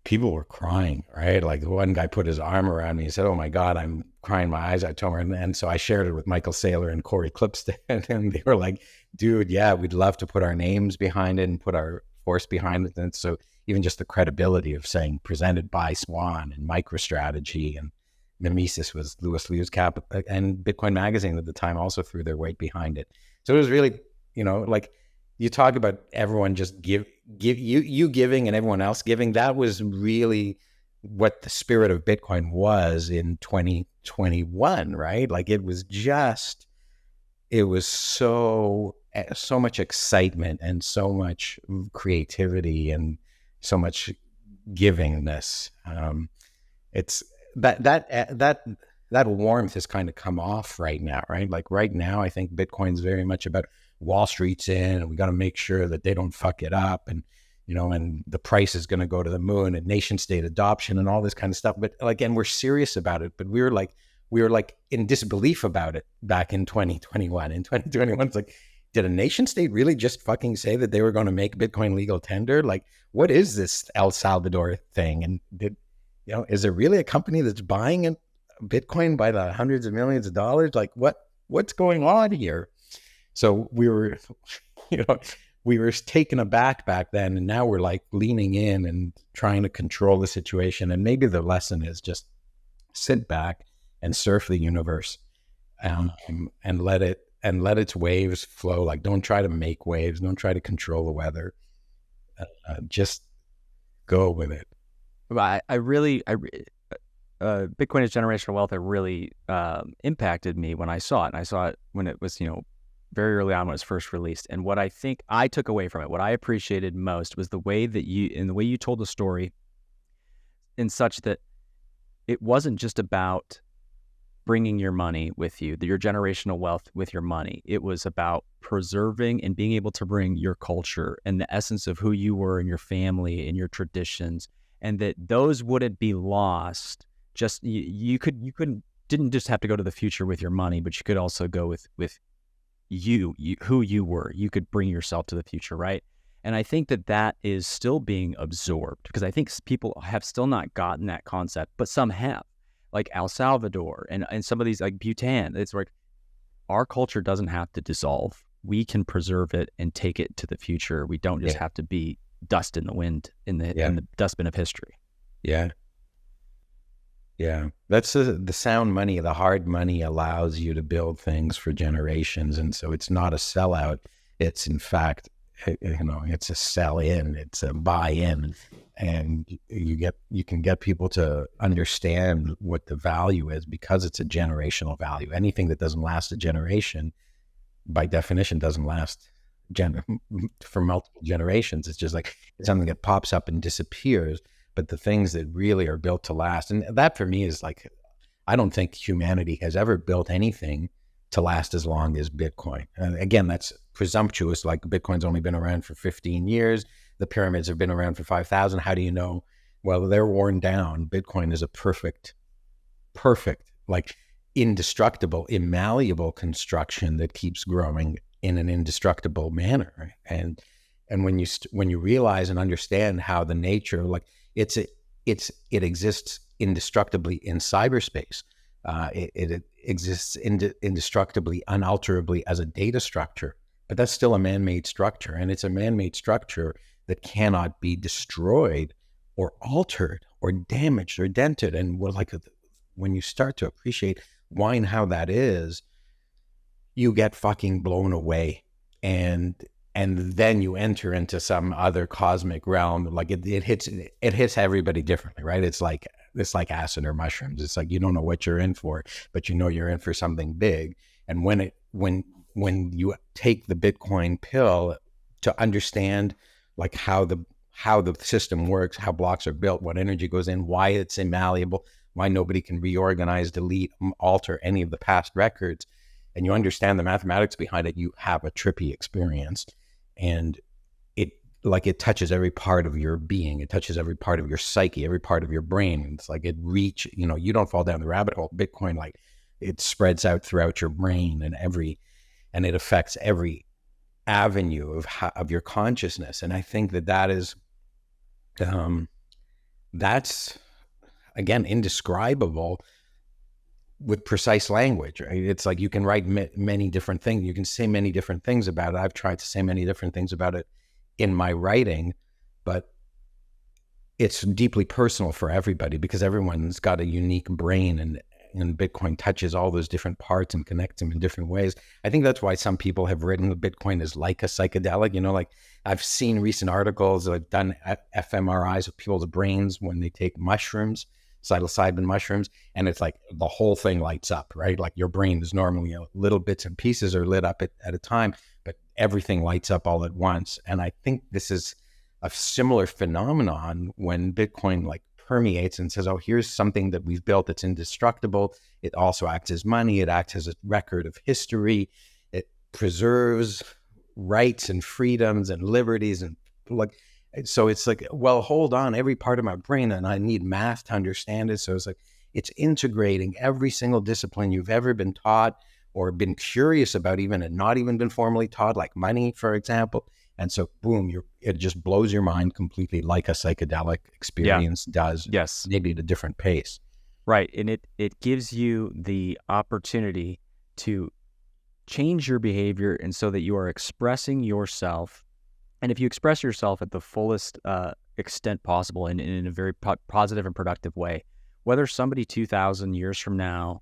people were crying, right? Like the one guy put his arm around me and said, "Oh my God, I'm crying my eyes out," Tomer. And so I shared it with Michael Saylor and Corey Clipstead, and they were like, "Dude, yeah, we'd love to put our names behind it and put our force behind it." And so even just the credibility of saying presented by Swan and MicroStrategy and Mimesis was Louis Liu's Cap, and Bitcoin Magazine at the time also threw their weight behind it. So it was really, like you talk about everyone just you giving and everyone else giving. That was really what the spirit of Bitcoin was in 2021, right? Like it was so much excitement and so much creativity and so much givingness. It's that warmth has kind of come off right now, right? Like right now, I think Bitcoin's very much about Wall Street's in, and we got to make sure that they don't fuck it up, and and the price is going to go to the moon, and nation state adoption and all this kind of stuff. But and we're serious about it, but we were like in disbelief about it back in 2021. In 2021, it's like, did a nation state really just fucking say that they were going to make Bitcoin legal tender? Like, what is this El Salvador thing? And is there really a company that's buying Bitcoin by the hundreds of millions of dollars? Like, what's going on here? So we were, we were taken aback back then, and now we're like leaning in and trying to control the situation. And maybe the lesson is just sit back and surf the universe, and let its waves flow. Like, don't try to make waves. Don't try to control the weather. Just go with it. Bitcoin as generational wealth, it really impacted me when I saw it. And I saw it when it was, very early on when it was first released. And what I think I took away from it, what I appreciated most, was the way you told the story in such that it wasn't just about bringing your money with you, your generational wealth with your money. It was about preserving and being able to bring your culture and the essence of who you were and your family and your traditions, and that those wouldn't be lost. Just you didn't just have to go to the future with your money, but you could also go with you who you were. You could bring yourself to the future, right? And I think that is still being absorbed, because I think people have still not gotten that concept, but some have, like El Salvador and some of these, like Bhutan. It's like our culture doesn't have to dissolve. We can preserve it and take it to the future. We don't just have to be dust in the wind in the dustbin of history. Yeah, that's the sound money. The hard money allows you to build things for generations, and so it's not a sellout. It's in fact, it's a sell in. It's a buy in, and you can get people to understand what the value is, because it's a generational value. Anything that doesn't last a generation, by definition, doesn't last for multiple generations. It's just like it's something that pops up and disappears. But the things that really are built to last, and that for me is like, I don't think humanity has ever built anything to last as long as Bitcoin. And again, that's presumptuous. Like, Bitcoin's only been around for 15 years. The pyramids have been around for 5,000. How do you know? Well, they're worn down. Bitcoin is a perfect, like, indestructible, immalleable construction that keeps growing in an indestructible manner. And when you realize and understand how the nature, like it exists indestructibly in cyberspace. It exists indestructibly, unalterably as a data structure, but that's still a man-made structure, and it's a man-made structure that cannot be destroyed or altered or damaged or dented. And when you start to appreciate why and how that is, you get fucking blown away, and then you enter into some other cosmic realm. Like it hits everybody differently, right? It's like acid or mushrooms. It's like you don't know what you're in for, but you know you're in for something big. And when you take the Bitcoin pill to understand like how the system works, how blocks are built, what energy goes in, why it's immalleable, why nobody can reorganize, delete, alter any of the past records, and you understand the mathematics behind it, you have a trippy experience. And it touches every part of your being. It touches every part of your psyche, every part of your brain. It's like you don't fall down the rabbit hole. Bitcoin, like it spreads out throughout your brain and it affects every avenue of your consciousness. And I think that is, that's again, indescribable with precise language, right? It's like you can write many different things. You can say many different things about it. I've tried to say many different things about it in my writing, but it's deeply personal for everybody because everyone's got a unique brain, and Bitcoin touches all those different parts and connects them in different ways. I think that's why some people have written that Bitcoin is like a psychedelic. Like I've seen recent articles, I've done fMRIs of people's brains when they take mushrooms, psilocybin mushrooms, and it's like the whole thing lights up, right? Like your brain is normally little bits and pieces are lit up at a time, but everything lights up all at once. And I think this is a similar phenomenon when Bitcoin like permeates and says, oh, here's something that we've built that's indestructible. It also acts as money. It acts as a record of history. It preserves rights and freedoms and liberties. And so it's like, well, hold on, every part of my brain, and I need math to understand it. So it's like, it's integrating every single discipline you've ever been taught or been curious about, even and not even been formally taught, like money, for example. And so, boom, it just blows your mind completely, like a psychedelic experience does. Yes. Maybe at a different pace. Right. And it gives you the opportunity to change your behavior, and so that you are expressing yourself. And if you express yourself at the fullest extent possible and in a very positive and productive way, whether somebody 2,000 years from now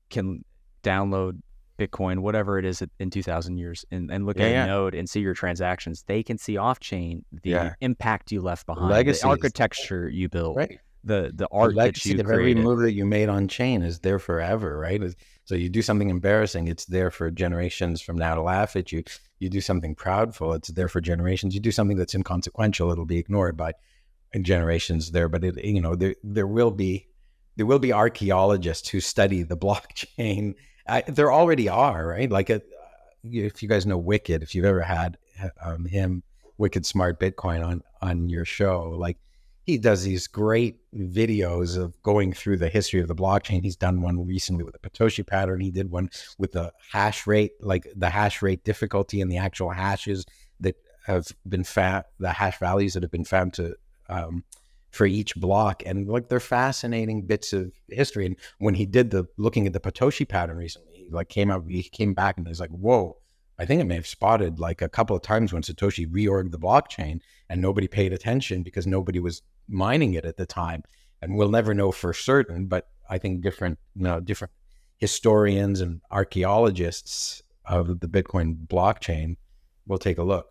can download Bitcoin, whatever it is in 2,000 years, and look at a node and see your transactions, they can see off-chain the impact you left behind, legacies, the architecture you built, right, the art that you created. Every move that you made on chain is there forever, right? So you do something embarrassing, it's there for generations from now to laugh at you. You do something proudful, it's there for generations. You do something that's inconsequential, it'll be ignored by generations there. But there will be archaeologists who study the blockchain. There already are, right? Like if you guys know Wicked, if you've ever had him, Wicked Smart Bitcoin on your show, like he does these great videos of going through the history of the blockchain. He's done one recently with the Satoshi pattern. He did one with the hash rate, like the hash rate difficulty and the actual hashes that have been found, the hash values that have been found to for each block. And like they're fascinating bits of history. And when he did looking at the Satoshi pattern recently, he came back and he's like, whoa, I think I may have spotted like a couple of times when Satoshi reorged the blockchain and nobody paid attention because nobody was mining it at the time. And we'll never know for certain, but I think different historians and archaeologists of the Bitcoin blockchain will take a look.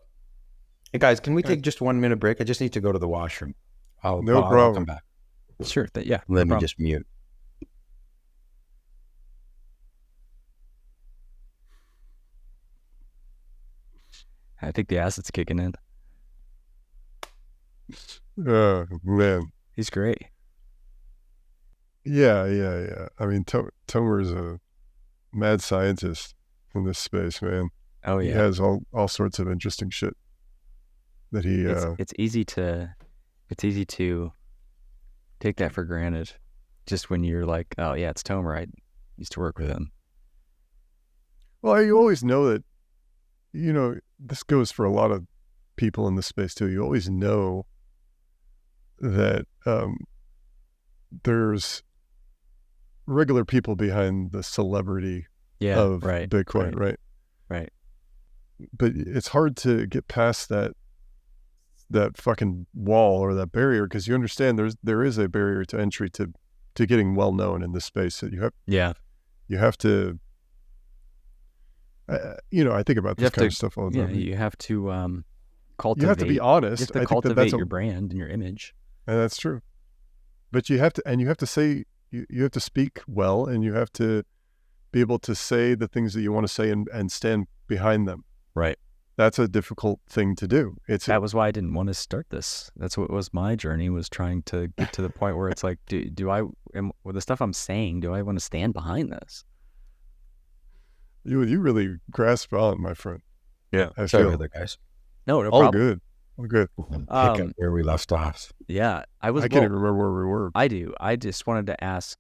Hey guys, can we take just 1 minute break? I just need to go to the washroom. No problem. I'll come back. Sure. Let me just mute. I think the acid's kicking in. Oh, man. He's great. Yeah. I mean, Tomer's a mad scientist in this space, man. Oh, yeah. He has all sorts of interesting shit that he... It's easy to take that for granted just when you're like, oh, yeah, it's Tomer. used to work with him. Well, you always know that, this goes for a lot of people in this space too. You always know that there's regular people behind the celebrity of Bitcoin, right? But it's hard to get past that fucking wall or that barrier, because you understand there is a barrier to entry to getting well known in this space. So you have to. I think about this kind of stuff all the time. You have to cultivate. You have to be honest. You have to cultivate your brand and your image. And that's true. But you have to say, you have to speak well, and you have to be able to say the things that you want to say and stand behind them. Right. That's a difficult thing to do. That was why I didn't want to start this. That's what was my journey, was trying to get to the point where it's like, with the stuff I'm saying, do I want to stand behind this? You really grasp on, my friend. Yeah. Sorry, other guys. No all problem. All good. Pick up where we left off. Yeah, I can't even remember where we were. I do. I just wanted to ask.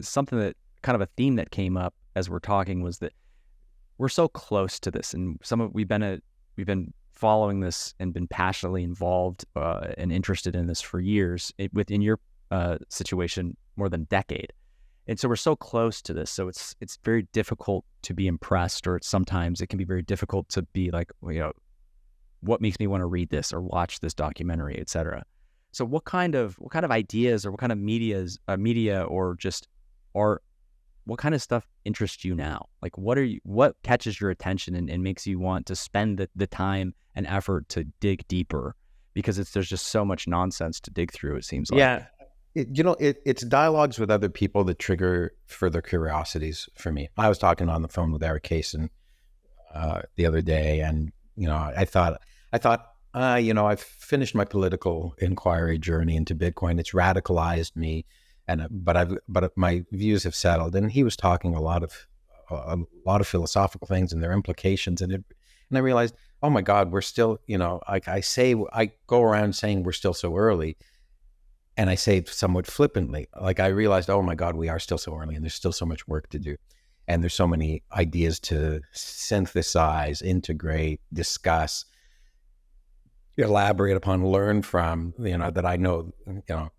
Something that kind of a theme that came up as we're talking was that we're so close to this, and we've been following this and been passionately involved and interested in this for years. Within your situation, more than a decade. And so we're so close to this. So it's very difficult to be impressed, or sometimes it can be very difficult to be like, what makes me want to read this or watch this documentary, et cetera. So what kind of ideas, or what kind of media or just art, what kind of stuff interests you now? Like what catches your attention and makes you want to spend the time and effort to dig deeper? Because there's just so much nonsense to dig through, it seems like. Yeah. It's dialogues with other people that trigger further curiosities for me. I was talking on the phone with Eric Kaysen the other day, and I thought I've finished my political inquiry journey into Bitcoin. It's radicalized me, but my views have settled. And he was talking a lot of philosophical things and their implications, and I realized, oh my God, we're still, I go around saying we're still so early. And I say it somewhat flippantly, like I realized, oh my God, we are still so early, and there's still so much work to do. And there's so many ideas to synthesize, integrate, discuss, elaborate upon, learn from, that I know,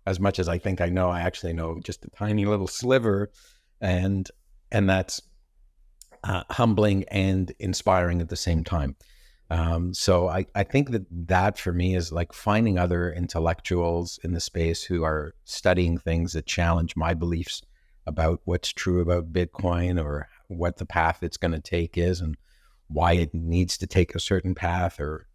as much as I think I know, I actually know just a tiny little sliver. And that's humbling and inspiring at the same time. So I think that for me is like finding other intellectuals in the space who are studying things that challenge my beliefs about what's true about Bitcoin, or what the path it's going to take is, and why it needs to take a certain path, or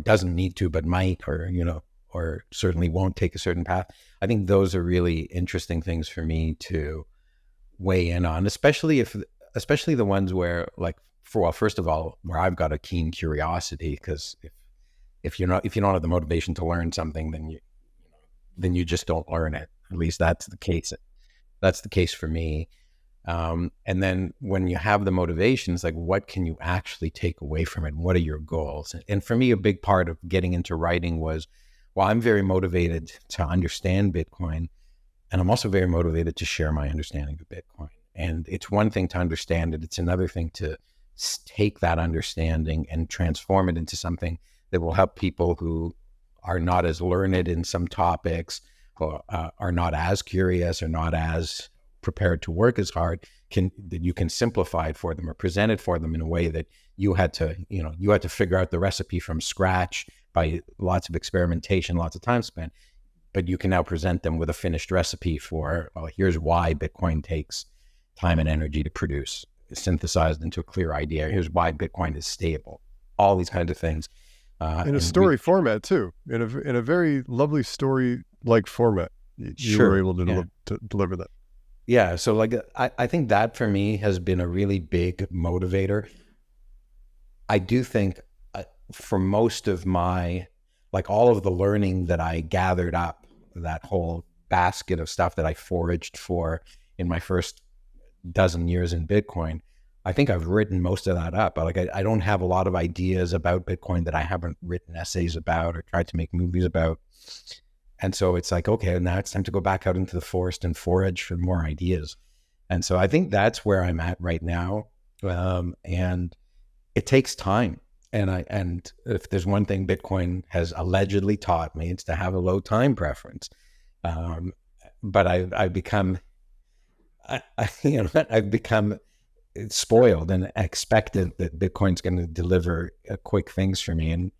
doesn't need to, but might, or certainly won't take a certain path. I think those are really interesting things for me to weigh in on, especially the ones where, like, first of all, where I've got a keen curiosity, because if you don't have the motivation to learn something, then you just don't learn it. At least that's the case. That's the case for me. And then when you have the motivation, it's like, what can you actually take away from it? What are your goals? And for me, a big part of getting into writing was, well, I'm very motivated to understand Bitcoin, and I'm also very motivated to share my understanding of Bitcoin. And it's one thing to understand it. It's another thing to take that understanding and transform it into something that will help people who are not as learned in some topics, or are not as curious, or not as prepared to work as hard, that you can simplify it for them, or present it for them in a way that you had to figure out the recipe from scratch by lots of experimentation, lots of time spent, but you can now present them with a finished recipe for, well, here's why Bitcoin takes time and energy to produce, synthesized into a clear idea. Here's why Bitcoin is stable. All these kinds of things. In a story format too, in a very lovely story-like format. You were able to deliver that. Yeah. So like, I think that for me has been a really big motivator. I do think for most of all of the learning that I gathered up, that whole basket of stuff that I foraged for in my first dozen years in Bitcoin, I think I've written most of that up. I don't have a lot of ideas about Bitcoin that I haven't written essays about or tried to make movies about. And so it's like, okay, now it's time to go back out into the forest and forage for more ideas. And so I think that's where I'm at right now. And it takes time. And if there's one thing Bitcoin has allegedly taught me, it's to have a low time preference. But I've become, I've become spoiled and expected that Bitcoin's going to deliver quick things for me. And,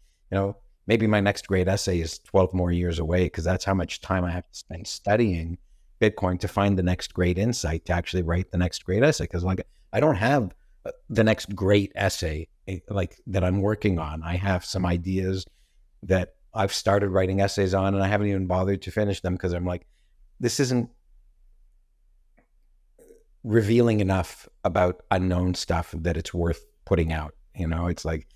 maybe my next great essay is 12 more years away, because that's how much time I have to spend studying Bitcoin to find the next great insight to actually write the next great essay. Because I don't have the next great essay like that I'm working on. I have some ideas that I've started writing essays on, and I haven't even bothered to finish them because I'm like, this isn't revealing enough about unknown stuff that it's worth putting out. It's like,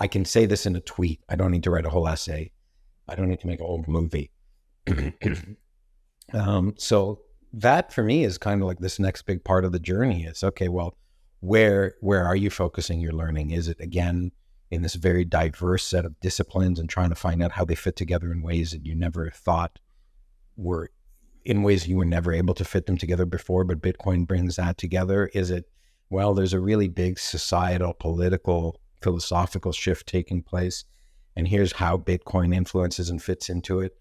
I can say this in a tweet. I don't need to write a whole essay. I don't need to make a whole movie. So that for me is kind of like this next big part of the journey is, okay, well, where are you focusing your learning? Is it, again, in this very diverse set of disciplines and trying to find out how they fit together in ways that you never thought were, in ways you were never able to fit them together before, but Bitcoin brings that together? Is it, well, there's a really big societal, political, philosophical shift taking place, and here's how Bitcoin influences and fits into it.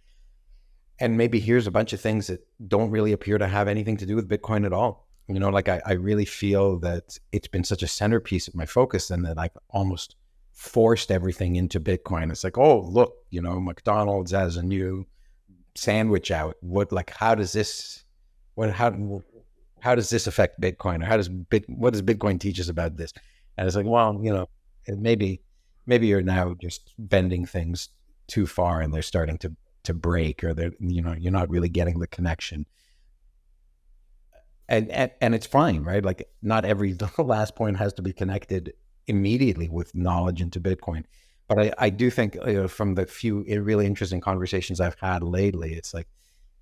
And maybe here's a bunch of things that don't really appear to have anything to do with Bitcoin at all. I really feel that it's been such a centerpiece of my focus, and that I've almost forced everything into Bitcoin. It's like, oh, look, McDonald's has a new sandwich out. How does this affect Bitcoin? Or what does Bitcoin teach us about this? And it's like, well, maybe you're now just bending things too far, and they're starting to break, or they're, you're not really getting the connection. And it's fine, right? Like, not every last point has to be connected immediately with knowledge into Bitcoin. But I do think, from the few really interesting conversations I've had lately, it's like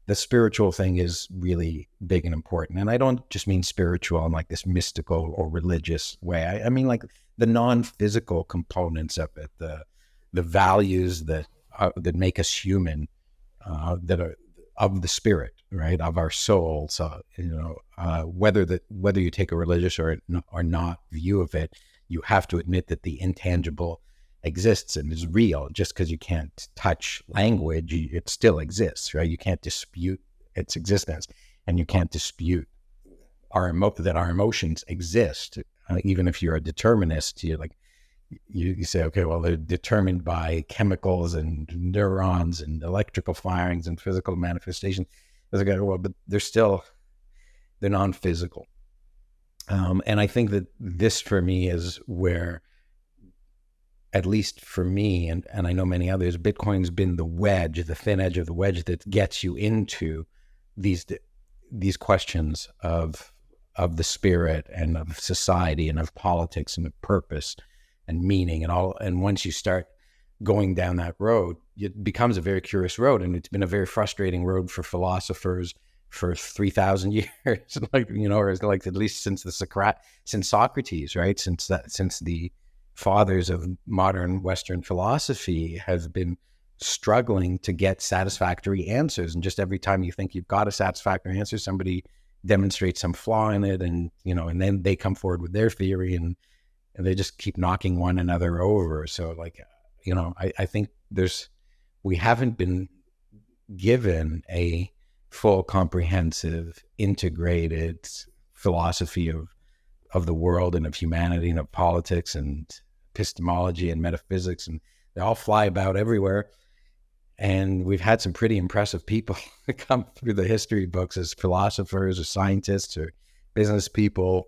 the spiritual thing is really big and important. And I don't just mean spiritual in like this mystical or religious way. I mean like the non-physical components of it, the values that make us human, that are of the spirit, right, of our soul. So whether you take a religious or not view of it, you have to admit that the intangible exists and is real. Just because you can't touch language, it still exists, right? You can't dispute its existence, and you can't dispute that our emotions exist. Even if you're a determinist, you're like, you say, okay, well, they're determined by chemicals and neurons and electrical firings and physical manifestations. Well, but they're non-physical. And I think that this, for me, is where, at least for me, and I know many others, Bitcoin's been the thin edge of the wedge that gets you into these questions of the spirit and of society and of politics and of purpose and meaning and all. And once you start going down that road, it becomes a very curious road. And it's been a very frustrating road for philosophers for 3,000 years, or like at least since Socrates, right? Since the fathers of modern Western philosophy have been struggling to get satisfactory answers. And just every time you think you've got a satisfactory answer, somebody demonstrates some flaw in it, and then they come forward with their theory, and they just keep knocking one another over. So I think we haven't been given a full, comprehensive, integrated philosophy of the world and of humanity and of politics and epistemology and metaphysics, and they all fly about everywhere. And we've had some pretty impressive people come through the history books as philosophers or scientists or business people,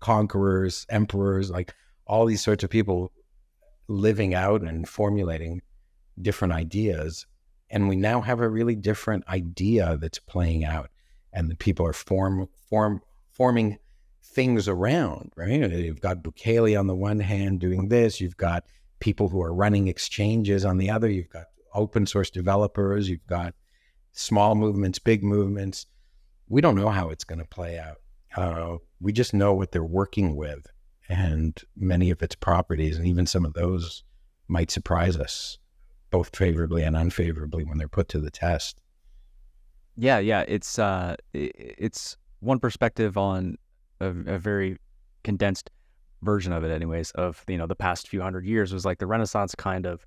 conquerors, emperors, like all these sorts of people living out and formulating different ideas. And we now have a really different idea that's playing out, and the people are forming things around, right? You've got Bukele on the one hand doing this, you've got people who are running exchanges on the other, you've got open source developers, you've got small movements, big movements. We don't know how it's going to play out. We just know what they're working with, and many of its properties, and even some of those might surprise us, both favorably and unfavorably, when they're put to the test. Yeah. It's one perspective on a very condensed version of it anyways, of, you know, the past few hundred years was like the Renaissance kind of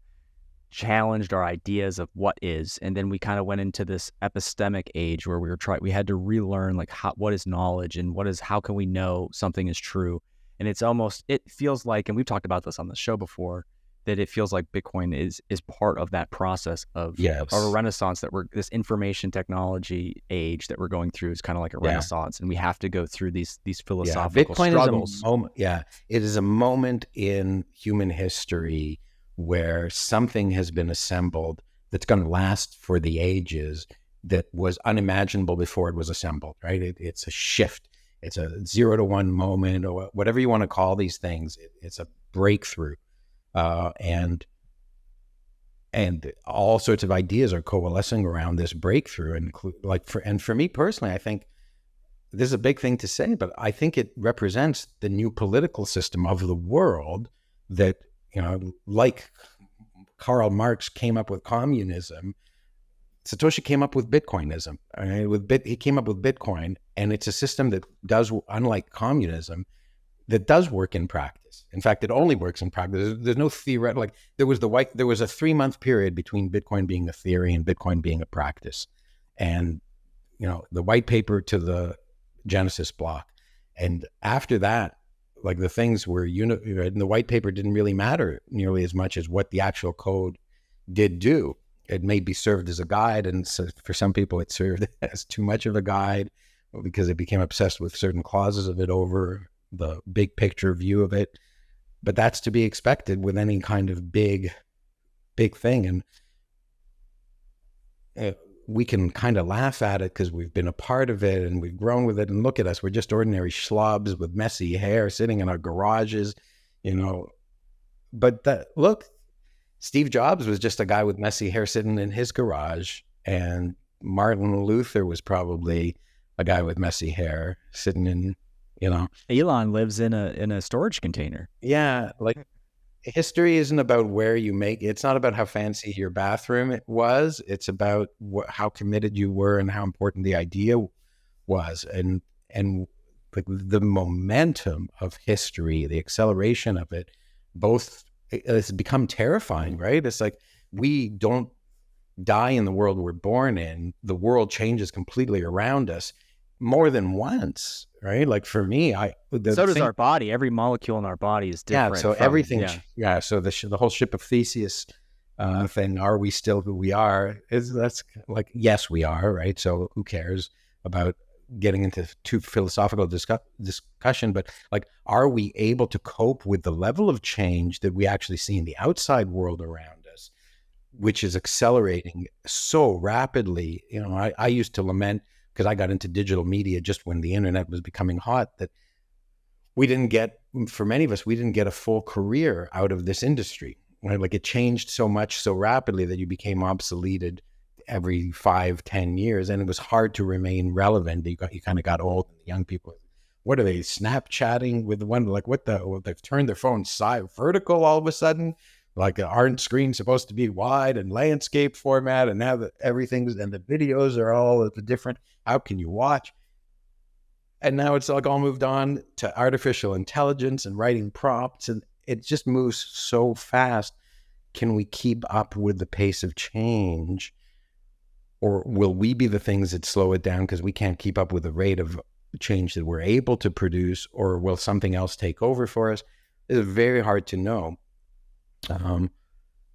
challenged our ideas of what is, and then we kind of went into this epistemic age where we had to relearn like what is knowledge and how can we know something is true. And it feels like, and we've talked about this on the show before, that it feels like Bitcoin is part of that process of a renaissance, that this information technology age that we're going through is kind of like a renaissance, and we have to go through these philosophical Bitcoin struggles. Is a moment, it is a moment in human history where something has been assembled that's going to last for the ages, that was unimaginable before it was assembled, right? It's a shift. It's a 0 to 1 moment, or whatever you want to call these things. It's a breakthrough. And all sorts of ideas are coalescing around this breakthrough. And for me personally, I think this is a big thing to say, but I think it represents the new political system of the world that, you know, like Karl Marx came up with communism, Satoshi came up with Bitcoinism. He came up with Bitcoin, and it's a system that does, unlike communism, that does work in practice. In fact, it only works in practice. There's no theoretical, like there was a 3-month period between Bitcoin being a theory and Bitcoin being a practice. And, you know, the white paper to the Genesis block. And after that, like the things were, and the white paper didn't really matter nearly as much as what the actual code did do. It may be served as a guide, and so for some people it served as too much of a guide because it became obsessed with certain clauses of it over the big picture view of it. But that's to be expected with any kind of big thing. And we can kind of laugh at it because we've been a part of it and we've grown with it. And look at us, we're just ordinary schlubs with messy hair sitting in our garages, you know. But look, Steve Jobs was just a guy with messy hair sitting in his garage, and Martin Luther was probably a guy with messy hair sitting in, you know. Elon lives in a storage container. Yeah, like history isn't about where you it's not about how fancy your bathroom was. It's about how committed you were and how important the idea was. And like the momentum of history, the acceleration of it, both, it's become terrifying, right? It's like we don't die in the world we're born in. The world changes completely around us more than once, right? Like for me, so does our body. Every molecule in our body is different. Yeah, so everything. Yeah, so the whole ship of Theseus thing. Are we still who we are? That's like, yes, we are, right? So who cares about getting into too philosophical discussion? But like, are we able to cope with the level of change that we actually see in the outside world around us, which is accelerating so rapidly? You know, I used to lament, because I got into digital media just when the internet was becoming hot, that for many of us, we didn't get a full career out of this industry, right? Like it changed so much so rapidly that you became obsoleted every 5-10 years, and it was hard to remain relevant. You kind of got old. And the young people, what are they Snapchatting with the one, like they've turned their phone vertical all of a sudden? Like aren't screens supposed to be wide and landscape format? And now that everything's, and the videos are all different. How can you watch? And now it's like all moved on to artificial intelligence and writing prompts, and it just moves so fast. Can we keep up with the pace of change? Or will we be the things that slow it down because we can't keep up with the rate of change that we're able to produce? Or will something else take over for us? It's very hard to know.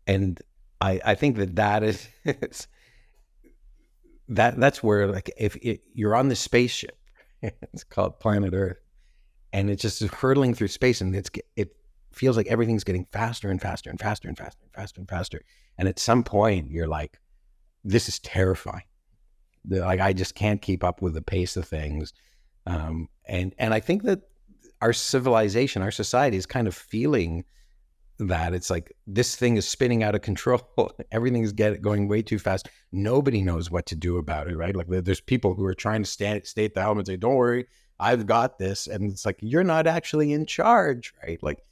And I think that is that's where, like, if you're on the spaceship, it's called Planet Earth, and it's just hurtling through space, and it feels like everything's getting faster and faster and faster and faster and faster and faster. And at some point, you're like, this is terrifying. Like, I just can't keep up with the pace of things. And I think that our civilization, our society is kind of feeling that. It's like, this thing is spinning out of control. Everything's going way too fast. Nobody knows what to do about it, right? Like, there's people who are trying to stay at the helm and say, don't worry, I've got this. And it's like, you're not actually in charge, right? Like,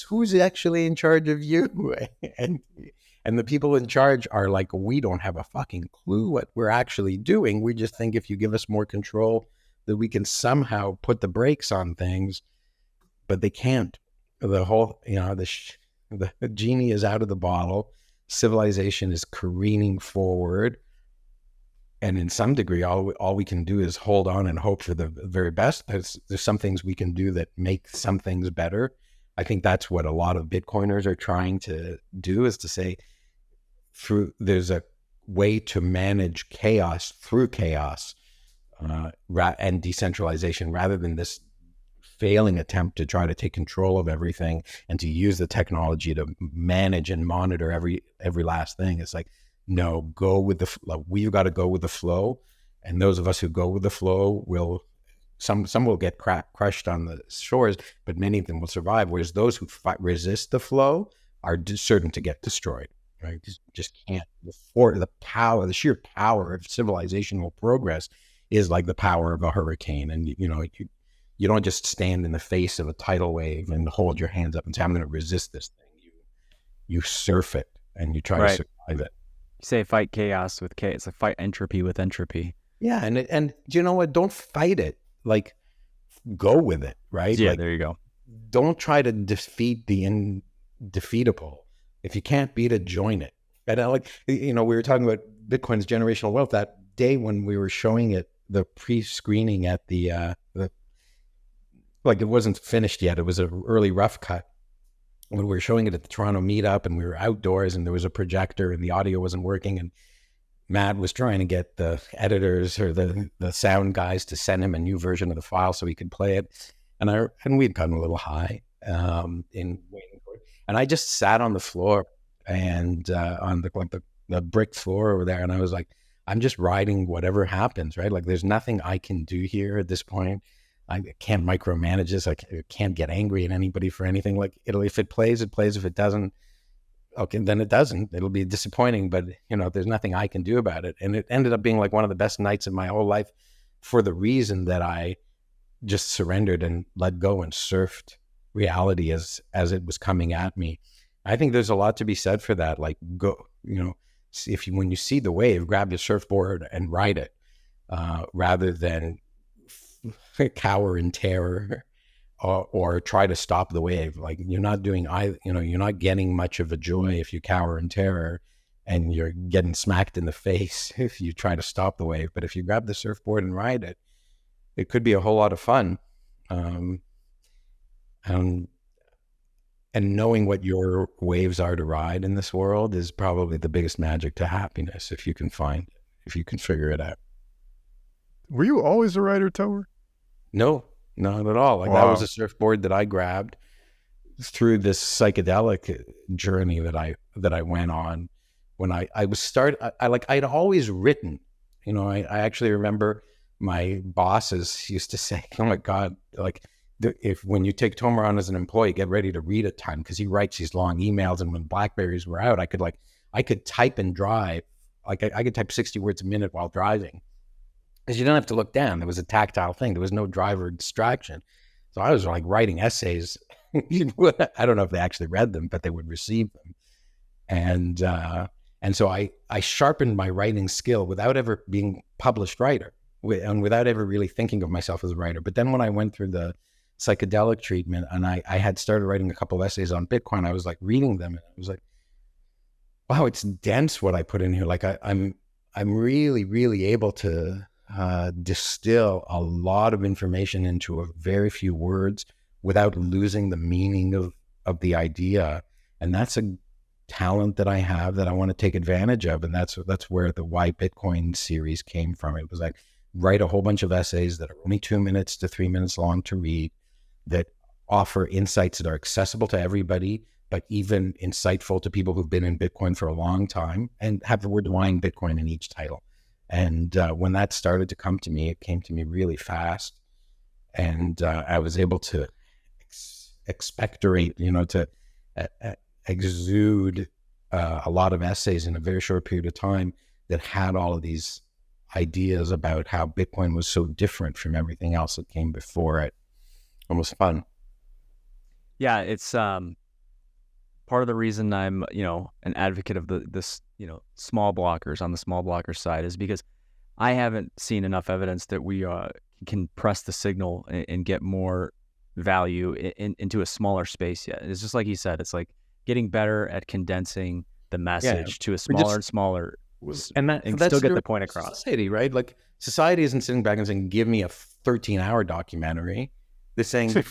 who's actually in charge of you? And the people in charge are like, we don't have a fucking clue what we're actually doing. We just think if you give us more control, that we can somehow put the brakes on things, but they can't. The whole, the genie is out of the bottle. Civilization is careening forward. And in some degree, all we can do is hold on and hope for the very best. There's some things we can do that make some things better. I think that's what a lot of Bitcoiners are trying to do, is to say, there's a way to manage chaos through chaos and decentralization, rather than this failing attempt to try to take control of everything and to use the technology to manage and monitor every last thing. It's like, no, go with the flow. We've got to go with the flow. And those of us who go with the flow some will get crushed on the shores, but many of them will survive. Whereas those who resist the flow are certain to get destroyed, right? Just can't. The sheer power of civilizational progress is like the power of a hurricane. And, you don't just stand in the face of a tidal wave and hold your hands up and say, I'm going to resist this thing. You surf it and you try to survive it. You say fight chaos with chaos. It's like fight entropy with entropy. Yeah. And you know what? Don't fight it. Like, go with it, right? Yeah, like, there you go. Don't try to defeat the indefeatable. If you can't beat it, join it. And we were talking about Bitcoin's generational wealth that day when we were showing it, the pre-screening at the it wasn't finished yet. It was an early rough cut. When we were showing it at the Toronto meetup, and we were outdoors, and there was a projector and the audio wasn't working, and Matt was trying to get the editors or the sound guys to send him a new version of the file so he could play it. And we'd gotten a little high in waiting for it. And I just sat on the floor and on the brick floor over there, and I was like, I'm just riding whatever happens, right? Like, there's nothing I can do here at this point. I can't micromanage this. I can't get angry at anybody for anything. Like, if it plays, it plays. If it doesn't, okay, then it doesn't. It'll be disappointing, but there's nothing I can do about it. And it ended up being like one of the best nights of my whole life, for the reason that I just surrendered and let go and surfed reality as it was coming at me. I think there's a lot to be said for that. Like, go, when you see the wave, grab your surfboard and ride it, rather than cower in terror or try to stop the wave. Like, you're not doing either. You're not getting much of a joy if you cower in terror, and you're getting smacked in the face if you try to stop the wave. But if you grab the surfboard and ride it, it could be a whole lot of fun. And knowing what your waves are to ride in this world is probably the biggest magic to happiness, if you can figure it out. Were you always a rider tower? No, not at all. Like, wow. That was a surfboard that I grabbed through this psychedelic journey that I went on when I was I'd always written. I actually remember my bosses used to say, "Oh my God, like, when you take Tomer on as an employee, get ready to read a ton, because he writes these long emails." And when Blackberries were out, I could type and drive. Like, I could type 60 words a minute while driving, because you don't have to look down. There was a tactile thing. There was no driver distraction. So I was like writing essays. I don't know if they actually read them, but they would receive them. And so I sharpened my writing skill without ever being published writer, and without ever really thinking of myself as a writer. But then when I went through the psychedelic treatment, and I had started writing a couple of essays on Bitcoin, I was like reading them, and I was like, wow, it's dense what I put in here. Like, I'm really, really able to distill a lot of information into a very few words without losing the meaning of the idea. And that's a talent that I have that I want to take advantage of. And that's where the Why Bitcoin series came from. It was like, write a whole bunch of essays that are only 2 minutes to 3 minutes long to read, that offer insights that are accessible to everybody, but even insightful to people who've been in Bitcoin for a long time, and have the word "wine Bitcoin" in each title. And when that started to come to me, it came to me really fast. And I was able to expectorate, to exude a lot of essays in a very short period of time that had all of these ideas about how Bitcoin was so different from everything else that came before it. It was fun. Yeah, it's part of the reason I'm, an advocate of this, small blockers on the small blocker side is because I haven't seen enough evidence that we can press the signal and get more value into a smaller space yet. It's just like you said, it's like getting better at condensing the message to a smaller and smaller, and that's still get the point across. Society, right? Like society isn't sitting back and saying, give me a 13-hour documentary. They're saying,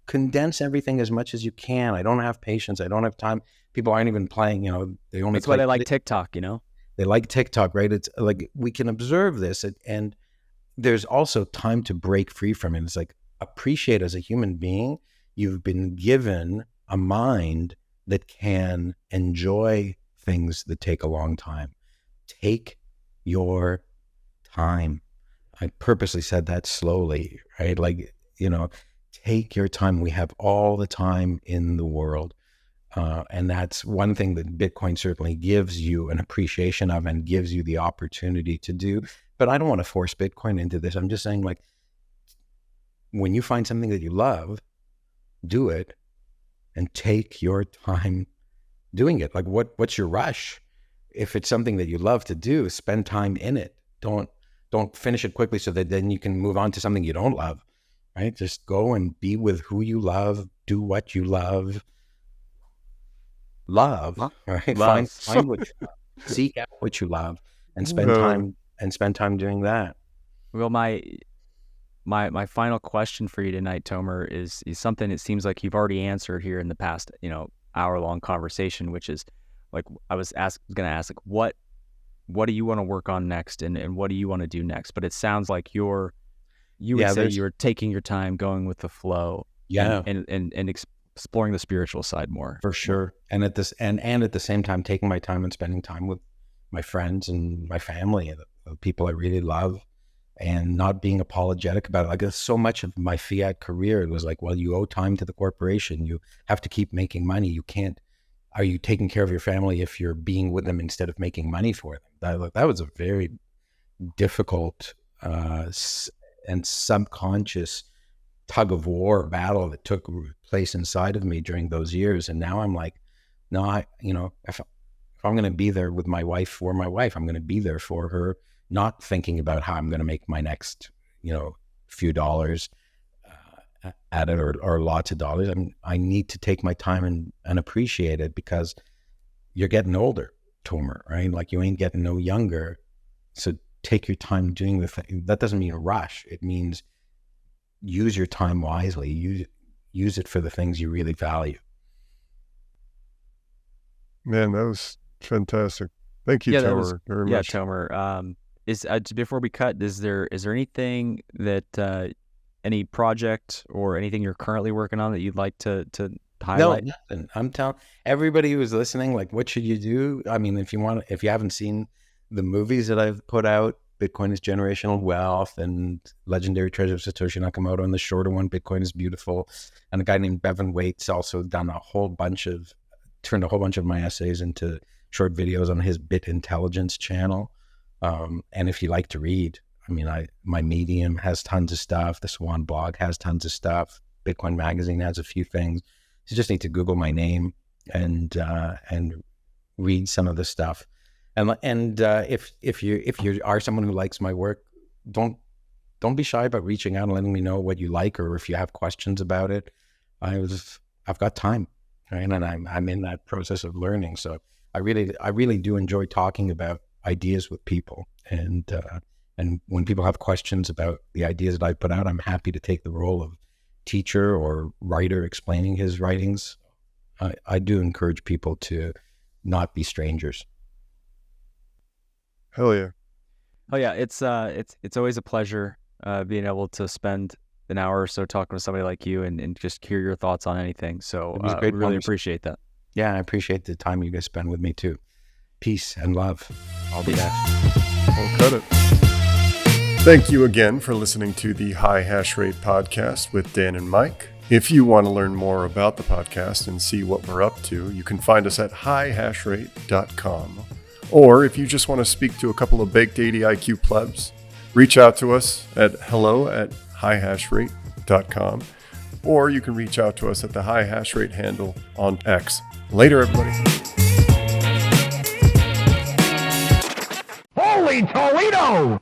condense everything as much as you can. I don't have patience. I don't have time. People aren't even playing, they only That's why they like TikTok, They like TikTok, right? It's like, we can observe this, and there's also time to break free from it. It's like, appreciate as a human being, you've been given a mind that can enjoy things that take a long time. Take your time. I purposely said that slowly, right? Like, take your time. We have all the time in the world. And that's one thing that Bitcoin certainly gives you an appreciation of and gives you the opportunity to do. But I don't want to force Bitcoin into this. I'm just saying, like, when you find something that you love, do it and take your time doing it. Like, what's your rush? If it's something that you love to do, spend time in it. Don't finish it quickly so that then you can move on to something you don't love, right? Just go and be with who you love, do what you love, right? Love. Find what you love. Seek out what you love and spend time doing that. Well, my final question for you tonight, Tomer, is something it seems like you've already answered here in the past, hour-long conversation, which is like, I was going to ask, like, what do you want to work on next, and what do you want to do next? But it sounds like you would say you're taking your time, going with the flow, and exploring the spiritual side more. For sure. And at the same time, taking my time and spending time with my friends and my family and the people I really love, and not being apologetic about it. Like, so much of my fiat career, it was like, well, you owe time to the corporation. You have to keep making money. You can't. Are you taking care of your family if you're being with them instead of making money for them? That was a very difficult and subconscious tug of war battle that took place inside of me during those years. And now I'm like, no, if I'm going to be there with my wife for my wife, I'm going to be there for her, not thinking about how I'm going to make my next, few dollars at it or lots of dollars. I need to take my time and appreciate it, because you're getting older, Tomer, right? Like, you ain't getting no younger. So take your time doing the thing. That doesn't mean rush. It means use your time wisely. Use it for the things you really value. Man, that was fantastic. Thank you, Tomer, very much. Yeah, Tomer. Before we cut, is there anything that any project or anything you're currently working on that you'd like to highlight? No, nothing. I'm telling everybody who's listening, like, what should you do? I mean, if you haven't seen the movies that I've put out, Bitcoin is Generational Wealth and Legendary Treasure of Satoshi Nakamoto, and the shorter one, Bitcoin is Beautiful, and a guy named Bevan Waite's also turned a whole bunch of my essays into short videos on his Bit Intelligence channel. And if you like to read, I mean, my Medium has tons of stuff. The Swan blog has tons of stuff. Bitcoin Magazine has a few things. You just need to Google my name and read some of the stuff. And if you are someone who likes my work, don't be shy about reaching out and letting me know what you like, or if you have questions about it. I've got time, right? And I'm in that process of learning. So I really do enjoy talking about ideas with people, and when people have questions about the ideas that I put out, I'm happy to take the role of teacher or writer explaining his writings. I do encourage people to not be strangers. Hell yeah. Oh yeah, it's always a pleasure being able to spend an hour or so talking with somebody like you and just hear your thoughts on anything. So I really appreciate that. Yeah, I appreciate the time you guys spend with me too. Peace and love. All the best. We'll cut it. Thank you again for listening to the High Hash Rate podcast with Dan and Mike. If you want to learn more about the podcast and see what we're up to, you can find us at highhashrate.com. Or if you just want to speak to a couple of baked ADIQ plebs, reach out to us at hello@highhashrate.com. Or you can reach out to us at the High Hash Rate handle on X. Later, everybody. Holy Toledo!